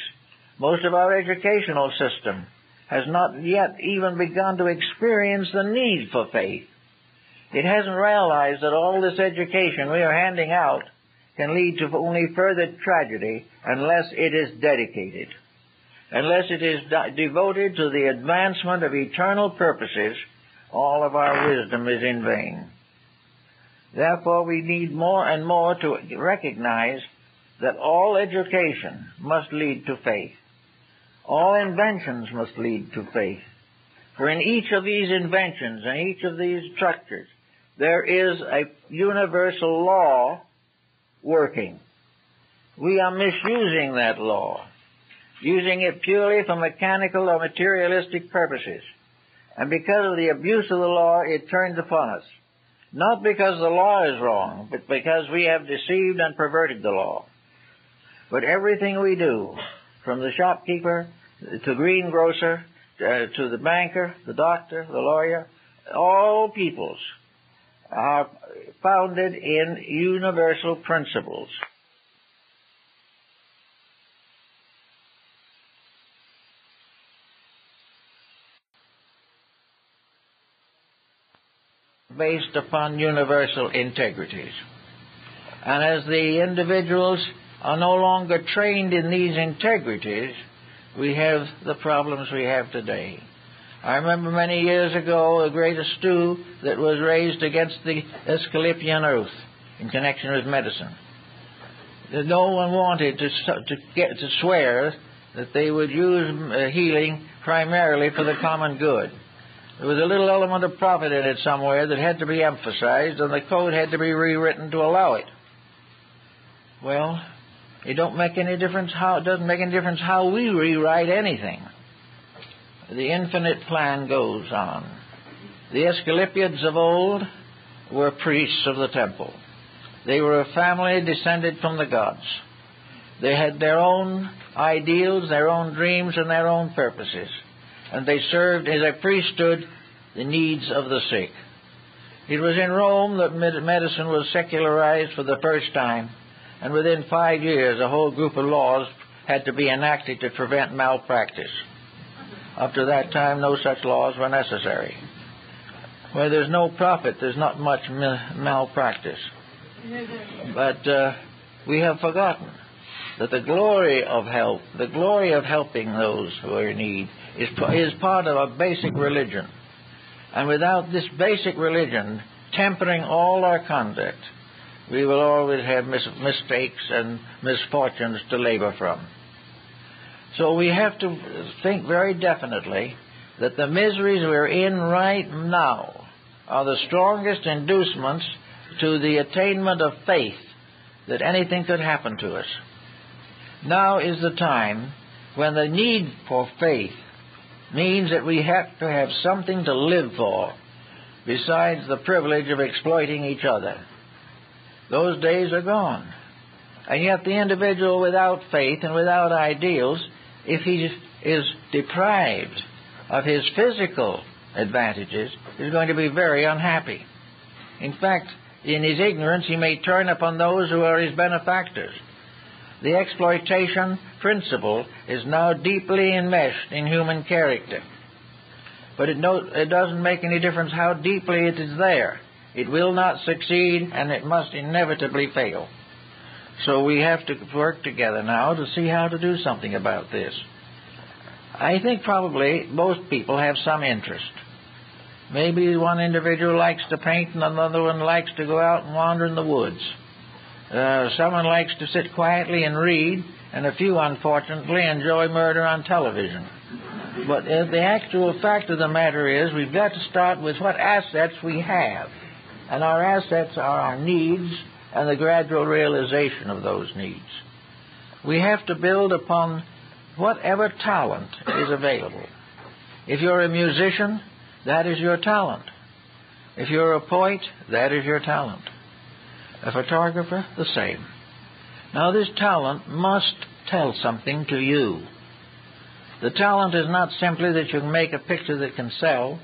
Most of our educational system has not yet even begun to experience the need for faith. It hasn't realized that all this education we are handing out can lead to only further tragedy unless it is dedicated. Unless it is devoted to the advancement of eternal purposes, all of our wisdom is in vain. Therefore, we need more and more to recognize that all education must lead to faith. All inventions must lead to faith. For in each of these inventions, in each of these structures, there is a universal law working. We are misusing that law, using it purely for mechanical or materialistic purposes. And because of the abuse of the law, it turns upon us. Not because the law is wrong, but because we have deceived and perverted the law. But everything we do, from the shopkeeper to greengrocer, to the banker, the doctor, the lawyer, all peoples are founded in universal principles. Based upon universal integrities. And as the individuals are no longer trained in these integrities, we have the problems we have today. I remember many years ago a great stew that was raised against the Asclepian oath in connection with medicine. No one wanted to swear that they would use healing primarily for the common good. There was a little element of profit in it somewhere that had to be emphasized, and the code had to be rewritten to allow it. Well, it doesn't make any difference how we rewrite anything. The infinite plan goes on. The Asclepiads of old were priests of the temple. They were a family descended from the gods. They had their own ideals, their own dreams, and their own purposes. And they served as a priesthood the needs of the sick. It was in Rome that medicine was secularized for the first time, and within 5 years a whole group of laws had to be enacted to prevent malpractice. Up to that time, no such laws were necessary. Where there's no profit, there's not much malpractice. But we have forgotten that the glory of health, the glory of helping those who are in need, is part of a basic religion. And without this basic religion tempering all our conduct, we will always have mistakes and misfortunes to labor from. So we have to think very definitely that the miseries we're in right now are the strongest inducements to the attainment of faith that anything could happen to us. Now is the time when the need for faith means that we have to have something to live for besides the privilege of exploiting each other. Those days are gone. And yet the individual without faith and without ideals, if he is deprived of his physical advantages, is going to be very unhappy. In fact, in his ignorance, he may turn upon those who are his benefactors. The exploitation principle is now deeply enmeshed in human character. But it doesn't make any difference how deeply it is there. It will not succeed, and it must inevitably fail. So we have to work together now to see how to do something about this. I think probably most people have some interest. Maybe one individual likes to paint and another one likes to go out and wander in the woods. Someone likes to sit quietly and read, and a few, unfortunately, enjoy murder on television. But the actual fact of the matter is we've got to start with what assets we have. And our assets are our needs and the gradual realization of those needs. We have to build upon whatever talent is available. If you're a musician, that is your talent. If you're a poet, that is your talent. A photographer, the same. Now this talent must tell something to you. The talent is not simply that you can make a picture that can sell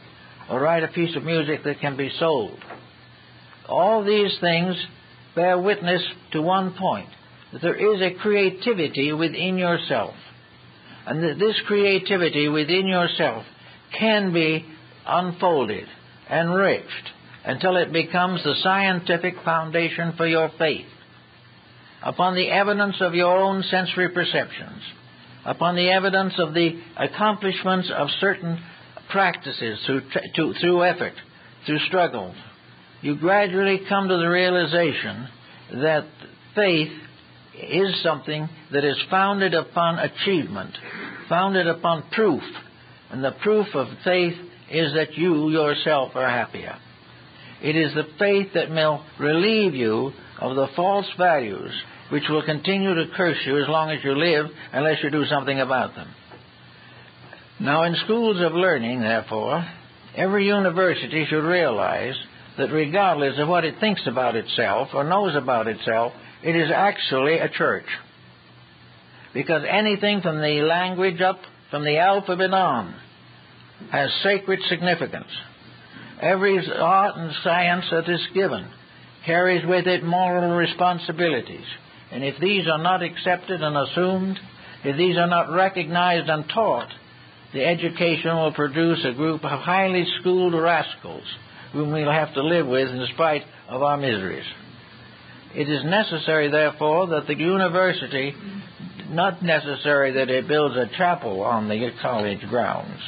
or write a piece of music that can be sold. All these things bear witness to one point, that there is a creativity within yourself. And that this creativity within yourself can be unfolded, enriched, until it becomes the scientific foundation for your faith. Upon the evidence of your own sensory perceptions, upon the evidence of the accomplishments of certain practices through effort, through struggle, you gradually come to the realization that faith is something that is founded upon achievement, founded upon proof. And the proof of faith is that you yourself are happier. It is the faith that will relieve you of the false values which will continue to curse you as long as you live unless you do something about them. Now, in schools of learning, therefore, every university should realize that regardless of what it thinks about itself or knows about itself, it is actually a church. Because anything from the language up, from the alphabet on, has sacred significance. Every art and science that is given carries with it moral responsibilities. And if these are not accepted and assumed, if these are not recognized and taught, the education will produce a group of highly schooled rascals whom we'll have to live with in spite of our miseries. It is necessary, therefore, that the university, not necessary that it builds a chapel on the college grounds.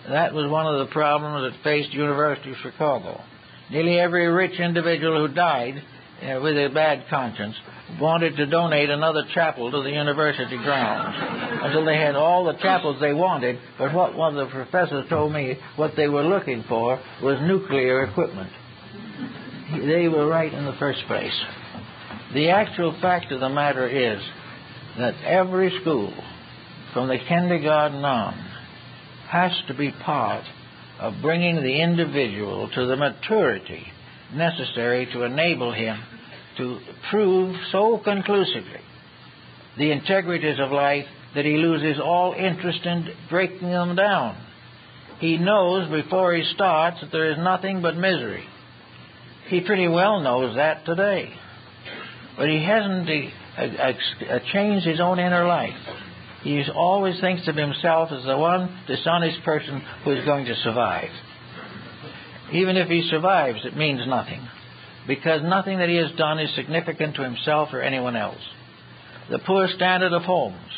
That was one of the problems that faced University of Chicago. Nearly every rich individual who died with a bad conscience wanted to donate another chapel to the university grounds until they had all the chapels they wanted. But what one of the professors told me, what they were looking for was nuclear equipment. They were right in the first place. The actual fact of the matter is that every school, from the kindergarten on, has to be part of bringing the individual to the maturity necessary to enable him to prove so conclusively the integrities of life that he loses all interest in breaking them down. He knows before he starts that there is nothing but misery. He pretty well knows that today. But he hasn't changed his own inner life. He always thinks of himself as the one dishonest person who is going to survive. Even if he survives, it means nothing, because nothing that he has done is significant to himself or anyone else. The poor standard of homes,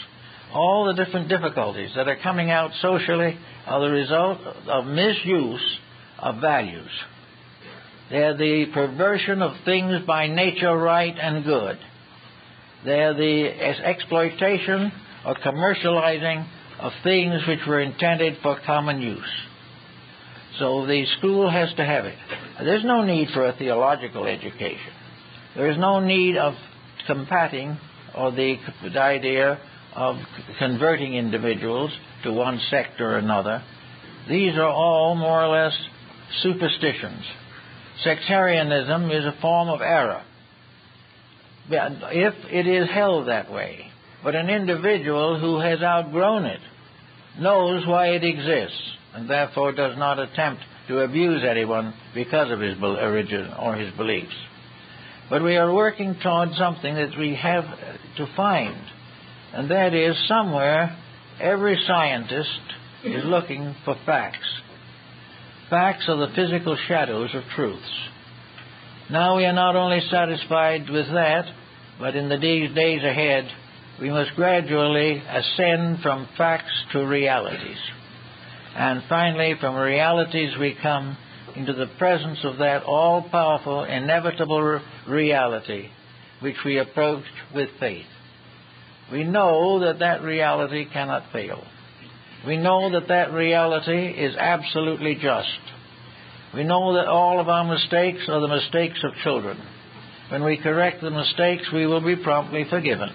all the different difficulties that are coming out socially are the result of misuse of values. They're the perversion of things by nature right and good. They're the exploitation or commercializing of things which were intended for common use. So the school has to have it. There's no need for a theological education. There is no need of combating or the idea of converting individuals to one sect or another. These are all more or less superstitions. Sectarianism is a form of error, if it is held that way. But an individual who has outgrown it knows why it exists, and therefore does not attempt to abuse anyone because of his origin or his beliefs. But we are working toward something that we have to find, and that is somewhere every scientist is looking for facts. Facts are the physical shadows of truths. Now we are not only satisfied with that, but in the days ahead, we must gradually ascend from facts to realities. And finally, from realities we come into the presence of that all-powerful, inevitable reality, which we approach with faith. We know that that reality cannot fail. We know that that reality is absolutely just. We know that all of our mistakes are the mistakes of children. When we correct the mistakes, we will be promptly forgiven.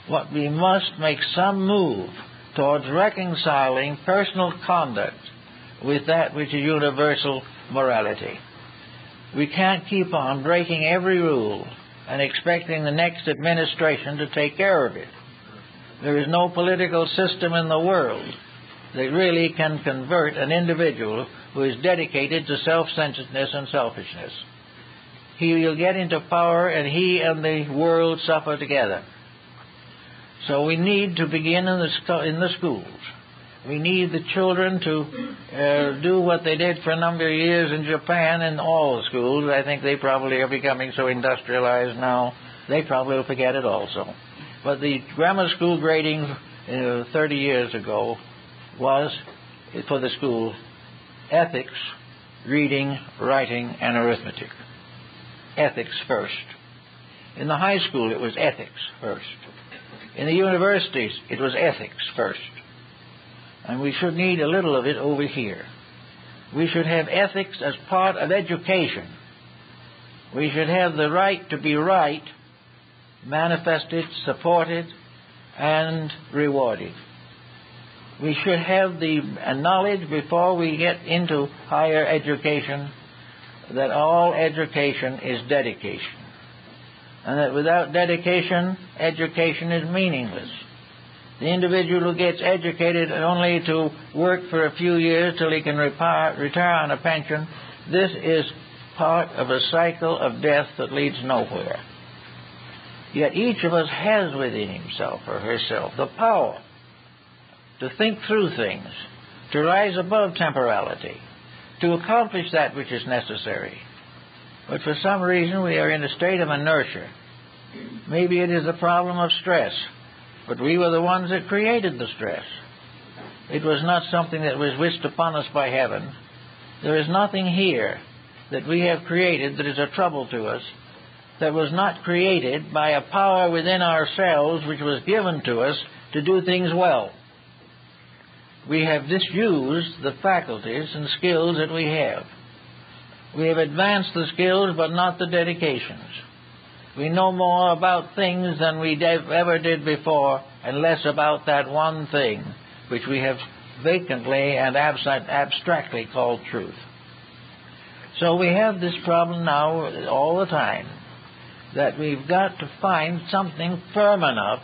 What we must make some move towards reconciling personal conduct with that which is universal morality. We can't keep on breaking every rule and expecting the next administration to take care of it. There is no political system in the world that really can convert an individual who is dedicated to self-centeredness and selfishness. He will get into power, and he and the world suffer together. So we need to begin in the schools. We need the children to do what they did for a number of years in Japan in all the schools. I think they probably are becoming so industrialized now, they probably will forget it also. But the grammar school grading 30 years ago was, for the school, ethics, reading, writing, and arithmetic. Ethics first. In the high school, it was ethics first. In the universities, it was ethics first. And we should need a little of it over here. We should have ethics as part of education. We should have the right to be right manifested, supported, and rewarded. We should have the knowledge before we get into higher education that all education is dedication. And that without dedication, education is meaningless. The individual who gets educated only to work for a few years till he can retire on a pension, this is part of a cycle of death that leads nowhere. Yet each of us has within himself or herself the power to think through things, to rise above temporality, to accomplish that which is necessary. But for some reason we are in a state of inertia. Maybe it is a problem of stress, but we were the ones that created the stress. It was not something that was wished upon us by heaven. There is nothing here that we have created that is a trouble to us that was not created by a power within ourselves which was given to us to do things well. We have disused the faculties and skills that we have. We have advanced the skills but not the dedications. We know more about things than we ever did before, and less about that one thing which we have vacantly and abstractly called truth. So we have this problem now all the time, that we've got to find something firm enough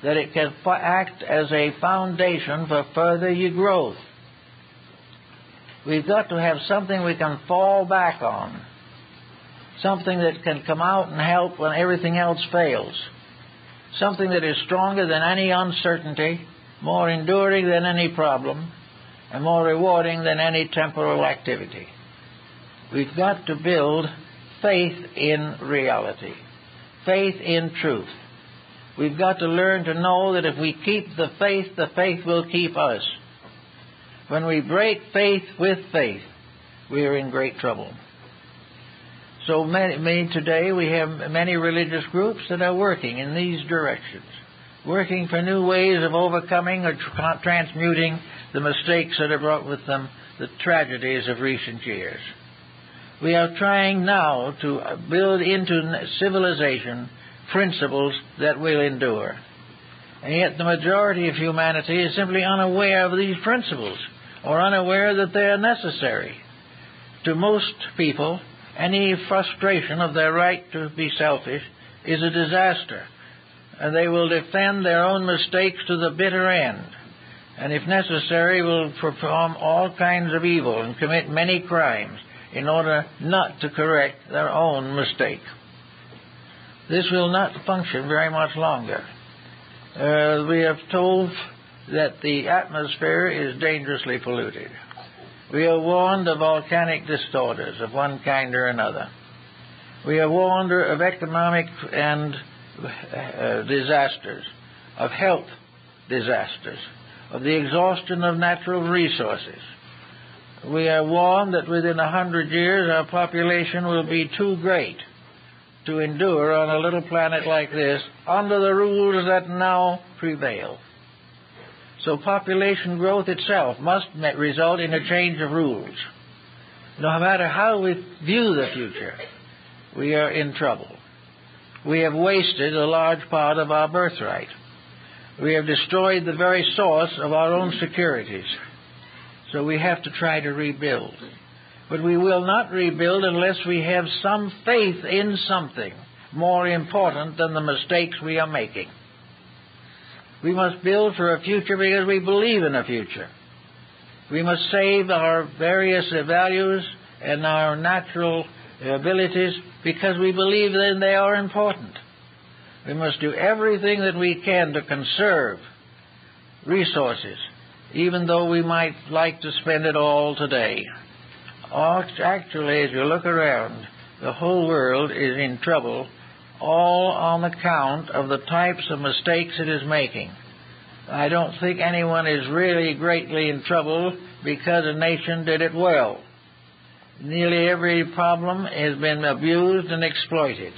that it can act as a foundation for further growth. We've got to have something we can fall back on, something that can come out and help when everything else fails, something that is stronger than any uncertainty, more enduring than any problem, and more rewarding than any temporal activity. We've got to build faith in reality, faith in truth. We've got to learn to know that if we keep the faith will keep us. When we break faith with faith, we are in great trouble. So today we have many religious groups that are working in these directions, working for new ways of overcoming or transmuting the mistakes that have brought with them the tragedies of recent years. We are trying now to build into civilization principles that will endure. And yet the majority of humanity is simply unaware of these principles, or unaware that they are necessary. To most people, any frustration of their right to be selfish is a disaster, and they will defend their own mistakes to the bitter end, and if necessary will perform all kinds of evil and commit many crimes in order not to correct their own mistake. This will not function very much longer. We have told that the atmosphere is dangerously polluted. We are warned of volcanic disorders of one kind or another. We are warned of economic and disasters, of health disasters, of the exhaustion of natural resources. We are warned that within 100 years our population will be too great to endure on a little planet like this under the rules that now prevail. So population growth itself must result in a change of rules. No matter how we view the future, we are in trouble. We have wasted a large part of our birthright. We have destroyed the very source of our own securities. So we have to try to rebuild. But we will not rebuild unless we have some faith in something more important than the mistakes we are making. We must build for a future because we believe in a future. We must save our various values and our natural abilities because we believe that they are important. We must do everything that we can to conserve resources, even though we might like to spend it all today. Actually, as you look around, the whole world is in trouble, all on account of the types of mistakes it is making. I don't think anyone is really greatly in trouble because a nation did it well. Nearly every problem has been abused and exploited,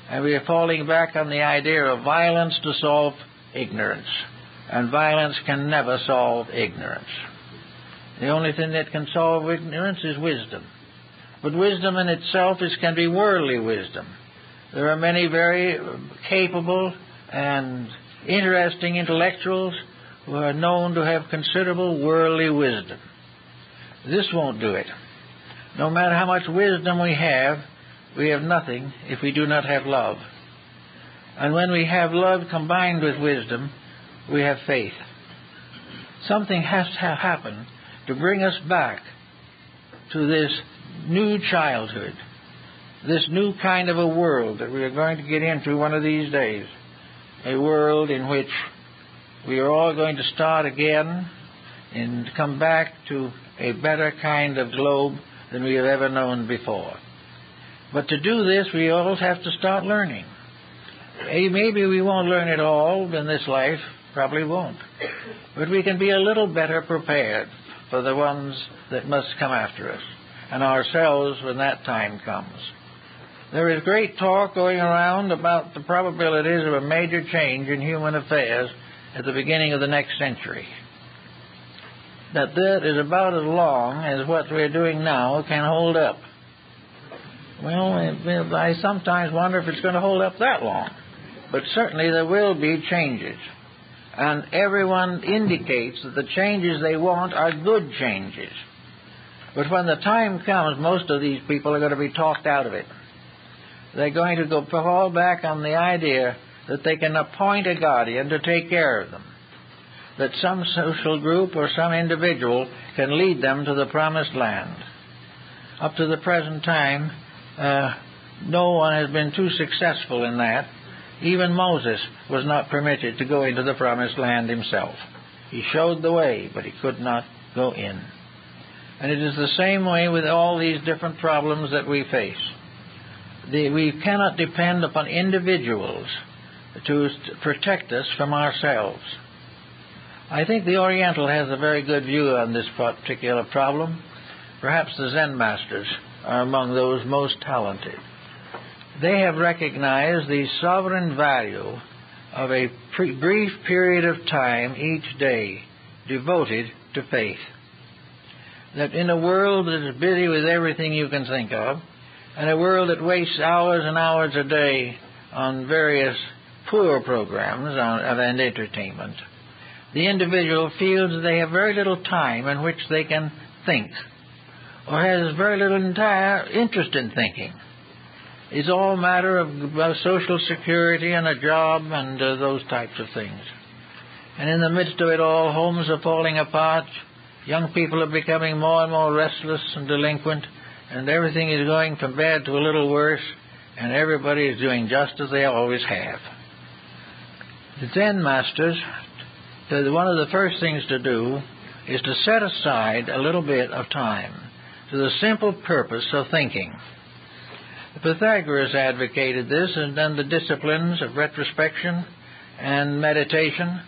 and we are falling back on the idea of violence to solve ignorance, and violence can never solve ignorance. The only thing that can solve ignorance is wisdom. But wisdom in itself can be worldly wisdom. There are many very capable and interesting intellectuals who are known to have considerable worldly wisdom. This won't do it. No matter how much wisdom we have nothing if we do not have love. And when we have love combined with wisdom, we have faith. Something has to happen to bring us back to this new childhood, this new kind of a world that we are going to get into one of these days, a world in which we are all going to start again and come back to a better kind of globe than we have ever known before. But to do this, we all have to start learning. Maybe we won't learn it all in this life, Probably won't. But we can be a little better prepared for the ones that must come after us, and ourselves when that time comes. There is great talk going around about the probabilities of a major change in human affairs at the beginning of the next century. That is about as long as what we're doing now can hold up. Well, I sometimes wonder if it's going to hold up that long. But certainly there will be changes. And everyone indicates that the changes they want are good changes. But when the time comes, most of these people are going to be talked out of it. They're going to fall back on the idea that they can appoint a guardian to take care of them, that some social group or some individual can lead them to the promised land. Up to the present time, no one has been too successful in that. Even Moses was not permitted to go into the promised land himself. He showed the way, but he could not go in. And it is the same way with all these different problems that we face. We cannot depend upon individuals to protect us from ourselves. I think the Oriental has a very good view on this particular problem. Perhaps the Zen masters are among those most talented. They have recognized the sovereign value of a brief period of time each day devoted to faith. That in a world that is busy with everything you can think of, and a world that wastes hours and hours a day on various poor programs and entertainment, the individual feels that they have very little time in which they can think, or has very little entire interest in thinking. It's all a matter of social security and a job and those types of things. And in the midst of it all, homes are falling apart, young people are becoming more and more restless and delinquent, and everything is going from bad to a little worse, and everybody is doing just as they always have. The Zen masters, one of the first things to do is to set aside a little bit of time to the simple purpose of thinking. Pythagoras advocated this, and then the disciplines of retrospection and meditation,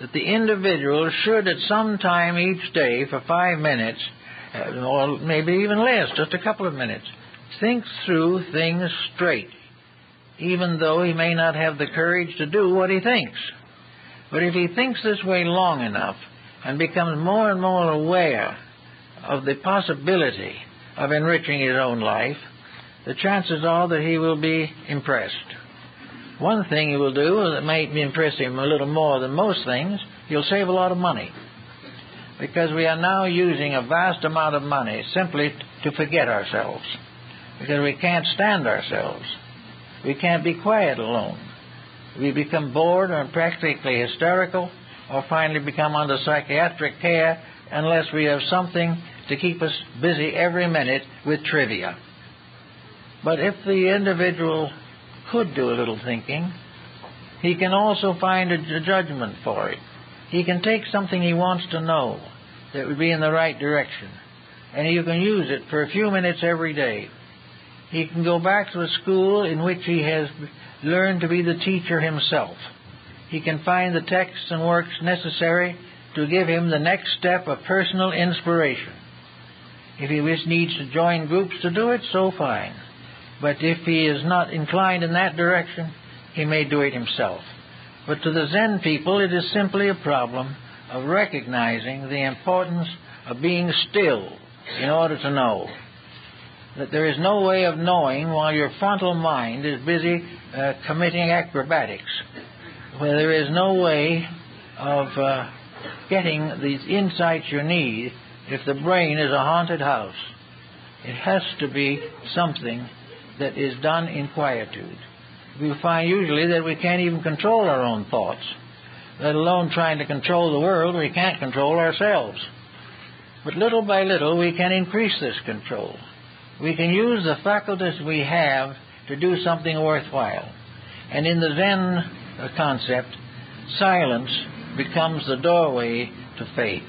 that the individual should at some time each day for 5 minutes, or maybe even less, just a couple of minutes, think through things straight, even though he may not have the courage to do what he thinks. But if he thinks this way long enough and becomes more and more aware of the possibility of enriching his own life, the chances are that he will be impressed. One thing he will do that may impress him a little more than most things, he'll save a lot of money. Because we are now using a vast amount of money simply to forget ourselves. Because we can't stand ourselves. We can't be quiet alone. We become bored or practically hysterical, or finally become under psychiatric care unless we have something to keep us busy every minute with trivia. But if the individual could do a little thinking, he can also find a judgment for it. He can take something he wants to know that would be in the right direction, and you can use it for a few minutes every day. He can go back to a school in which he has learned to be the teacher himself. He can find the texts and works necessary to give him the next step of personal inspiration. If he needs to join groups to do it, so fine. But if he is not inclined in that direction, he may do it himself. But to the Zen people, it is simply a problem of recognizing the importance of being still in order to know. That there is no way of knowing while your frontal mind is busy committing acrobatics, where there is no way of getting the insights you need if the brain is a haunted house. It has to be something that is done in quietude. We find usually that we can't even control our own thoughts, let alone trying to control the world. We can't control ourselves. But little by little we can increase this control. We can use the faculties we have to do something worthwhile. And in the Zen concept, silence becomes the doorway to faith.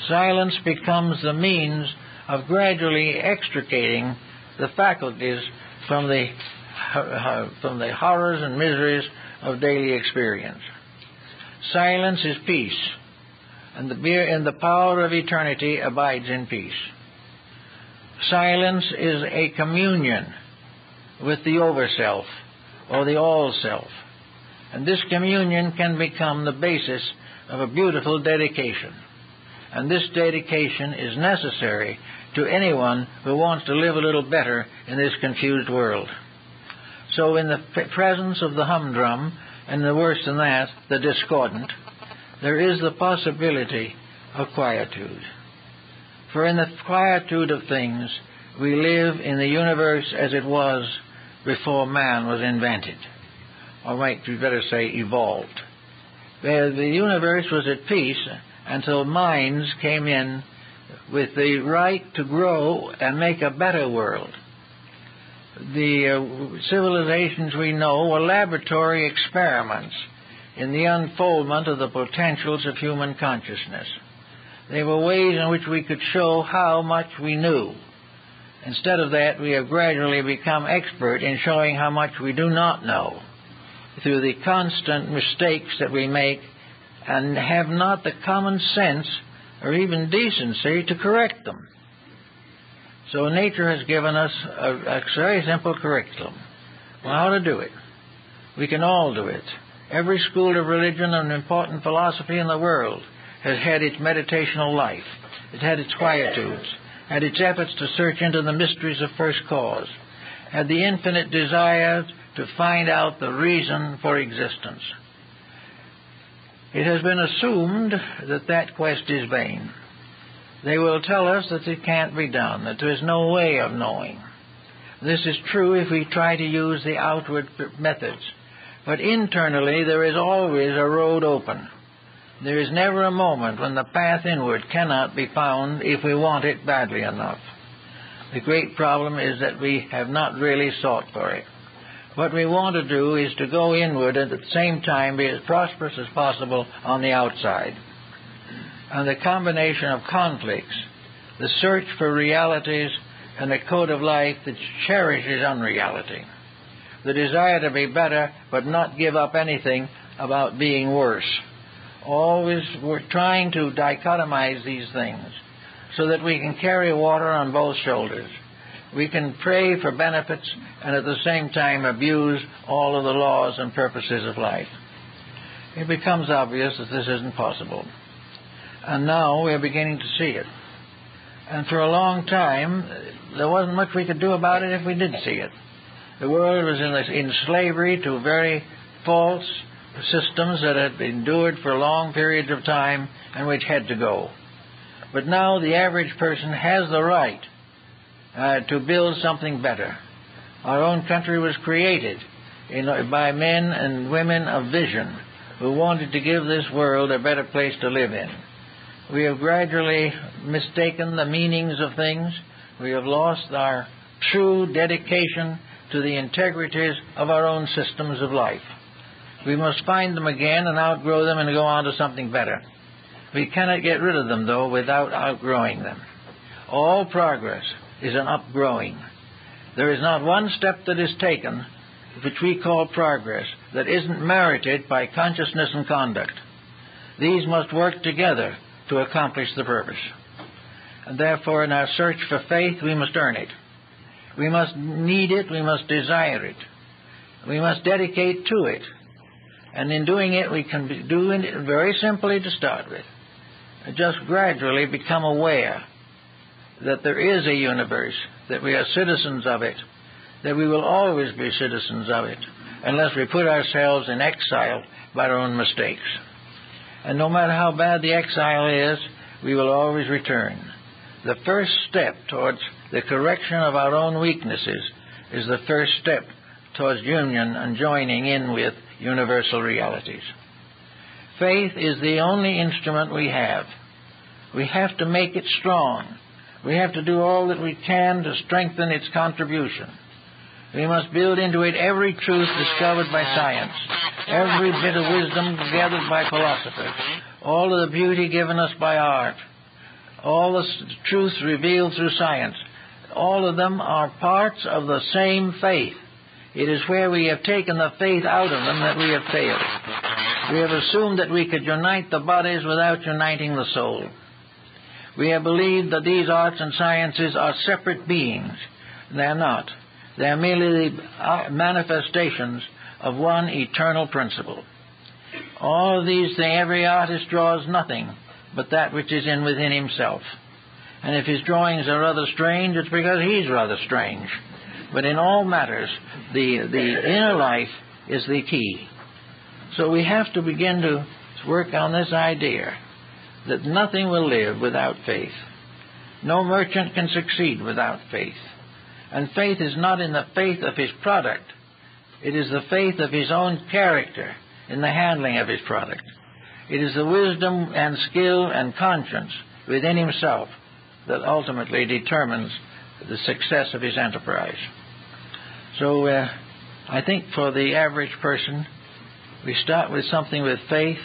Silence becomes the means of gradually extricating the faculties from the horrors and miseries of daily experience. Silence is peace, and the power of eternity abides in peace. Silence is a communion with the over-self, or the all-self. And this communion can become the basis of a beautiful dedication. And this dedication is necessary to anyone who wants to live a little better in this confused world. So in the presence of the humdrum, and the worse than that, the discordant, there is the possibility of quietude. For in the quietude of things, we live in the universe as it was before man was invented. Or might we better say evolved. Where the universe was at peace until minds came in with the right to grow and make a better world. The civilizations we know were laboratory experiments in the unfoldment of the potentials of human consciousness. They were ways in which we could show how much we knew. Instead of that, we have gradually become expert in showing how much we do not know through the constant mistakes that we make and have not the common sense or even decency to correct them. So nature has given us a very simple curriculum on how to do it. We can all do it. Every school of religion and important philosophy in the world has had its meditational life. It had its quietudes, had its efforts to search into the mysteries of first cause, had the infinite desire to find out the reason for existence. It has been assumed that that quest is vain. They will tell us that it can't be done, that there is no way of knowing. This is true if we try to use the outward methods. But internally, there is always a road open. There is never a moment when the path inward cannot be found if we want it badly enough. The great problem is that we have not really sought for it. What we want to do is to go inward and at the same time be as prosperous as possible on the outside. And the combination of conflicts, the search for realities, and a code of life that cherishes unreality, the desire to be better but not give up anything about being worse. Always we're trying to dichotomize these things so that we can carry water on both shoulders. We can pray for benefits and at the same time abuse all of the laws and purposes of life. It becomes obvious that this isn't possible. And now we're beginning to see it. And for a long time, there wasn't much we could do about it if we did see it. The world was in slavery to very false systems that had endured for long periods of time and which had to go. But now the average person has the right to build something better. Our own country was created by men and women of vision who wanted to give this world a better place to live in. We have gradually mistaken the meanings of things. We have lost our true dedication to the integrities of our own systems of life. We must find them again and outgrow them and go on to something better. We cannot get rid of them, though, without outgrowing them. All progress is an upgrowing. There is not one step that is taken, which we call progress, that isn't merited by consciousness and conduct. These must work together to accomplish the purpose. And therefore, in our search for faith, we must earn it. We must need it, we must desire it. We must dedicate to it. And in doing it, we can do it very simply to start with. Just gradually become aware that there is a universe, that we are citizens of it, that we will always be citizens of it, unless we put ourselves in exile by our own mistakes. And no matter how bad the exile is, we will always return. The first step towards the correction of our own weaknesses is the first step towards union and joining in with universal realities. Faith is the only instrument we have. We have to make it strong. We have to do all that we can to strengthen its contribution. We must build into it every truth discovered by science, every bit of wisdom gathered by philosophers, all of the beauty given us by art, all the truths revealed through science. All of them are parts of the same faith. It is where we have taken the faith out of them that we have failed. We have assumed that we could unite the bodies without uniting the soul. We have believed that these arts and sciences are separate beings. They're not. They're merely the manifestations of one eternal principle. All of these things, every artist draws nothing but that which is within himself. And if his drawings are rather strange, it's because he's rather strange. But in all matters, the inner life is the key. So we have to begin to work on this idea that nothing will live without faith. No merchant can succeed without faith. And faith is not in the faith of his product. It is the faith of his own character in the handling of his product. It is the wisdom and skill and conscience within himself that ultimately determines the success of his enterprise. So I think for the average person, we start with something with faith.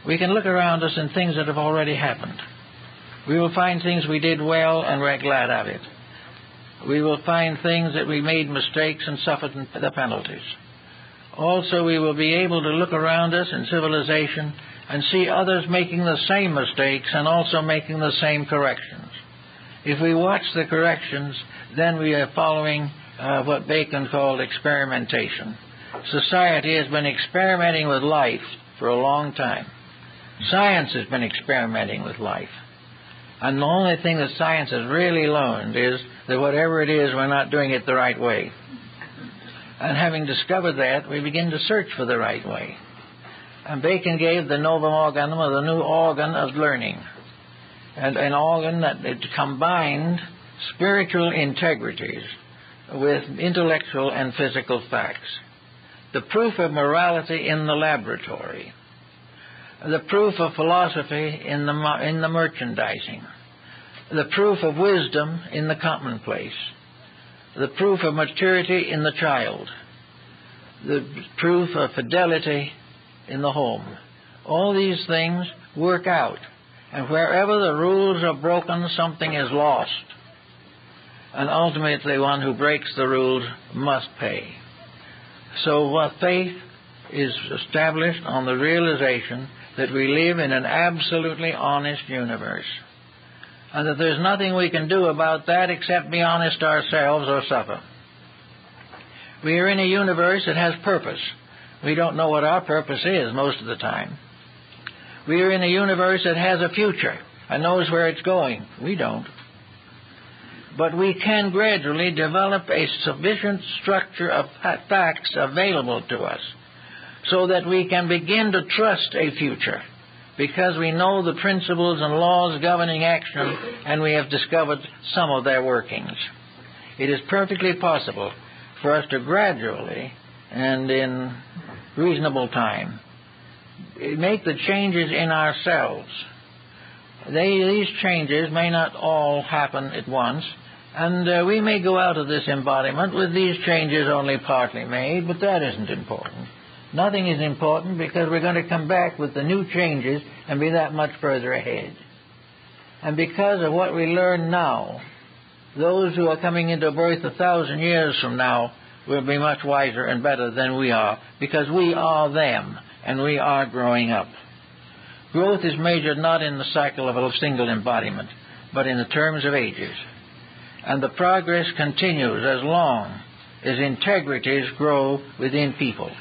We can look around us in things that have already happened. We will find things we did well and we're glad of it. We will find things that we made mistakes and suffered the penalties. Also, we will be able to look around us in civilization and see others making the same mistakes and also making the same corrections. If we watch the corrections, then we are following what Bacon called experimentation. Society has been experimenting with life for a long time. Science has been experimenting with life. And the only thing that science has really learned is that whatever it is, we're not doing it the right way. And having discovered that, we begin to search for the right way. And Bacon gave the novum organum, or the new organ of learning, and an organ that it combined spiritual integrities with intellectual and physical facts. The proof of morality in the laboratory. The proof of philosophy in the merchandising. The proof of wisdom in the commonplace. The proof of maturity in the child. The proof of fidelity in the home. All these things work out. And wherever the rules are broken, something is lost. And ultimately, one who breaks the rules must pay. So what faith is established on the realization that we live in an absolutely honest universe, and that there's nothing we can do about that except be honest ourselves or suffer. We are in a universe that has purpose. We don't know what our purpose is most of the time. We are in a universe that has a future and knows where it's going. We don't. But we can gradually develop a sufficient structure of facts available to us so that we can begin to trust a future, because we know the principles and laws governing action, and we have discovered some of their workings. It is perfectly possible for us to gradually and in reasonable time make the changes in ourselves. These changes may not all happen at once, and we may go out of this embodiment with these changes only partly made, but that isn't important. Nothing is important, because we're going to come back with the new changes and be that much further ahead. And because of what we learn now, those who are coming into birth 1,000 years from now will be much wiser and better than we are, because we are them, and we are growing up. Growth is measured not in the cycle of a single embodiment, but in the terms of ages. And the progress continues as long as integrities grow within people.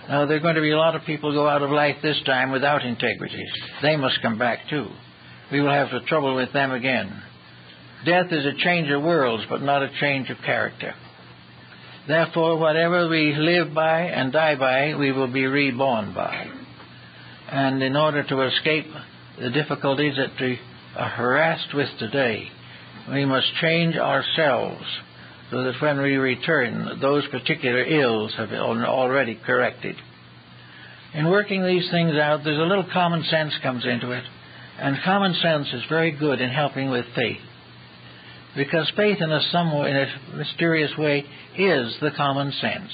Now, there are going to be a lot of people go out of life this time without integrities. They must come back too. We will have trouble with them again. Death is a change of worlds, but not a change of character. Therefore, whatever we live by and die by, we will be reborn by. And in order to escape the difficulties that we are harassed with today, we must change ourselves so that when we return, those particular ills have been already corrected. In working these things out, there's a little common sense comes into it, and common sense is very good in helping with faith, because faith in a mysterious way is the common sense.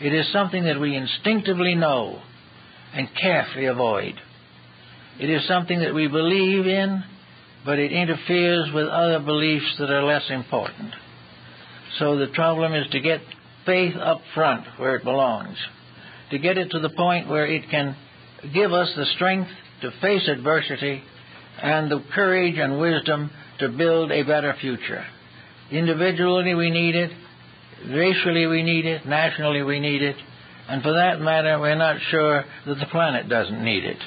It is something that we instinctively know and carefully avoid. It is something that we believe in, but it interferes with other beliefs that are less important. So the problem is to get faith up front where it belongs, to get it to the point where it can give us the strength to face adversity and the courage and wisdom to build a better future. Individually we need it, racially we need it, nationally we need it, and for that matter we're not sure that the planet doesn't need it,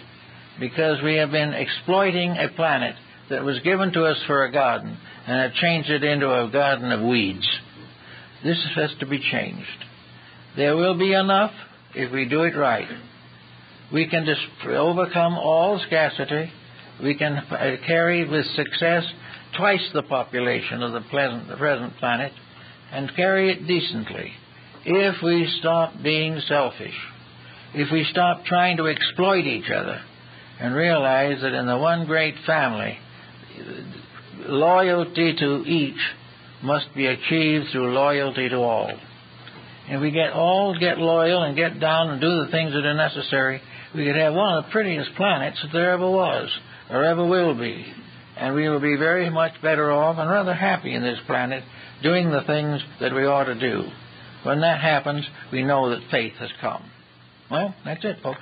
because we have been exploiting a planet that was given to us for a garden and have changed it into a garden of weeds. This has to be changed. There will be enough if we do it right. We can just overcome all scarcity. We can carry with success twice the population of the present planet and carry it decently if we stop being selfish, if we stop trying to exploit each other and realize that in the one great family, loyalty to each must be achieved through loyalty to all. If we all get loyal and get down and do the things that are necessary, we could have one of the prettiest planets that there ever was or ever will be. And we will be very much better off and rather happy in this planet doing the things that we ought to do. When that happens, we know that faith has come. Well, that's it, folks.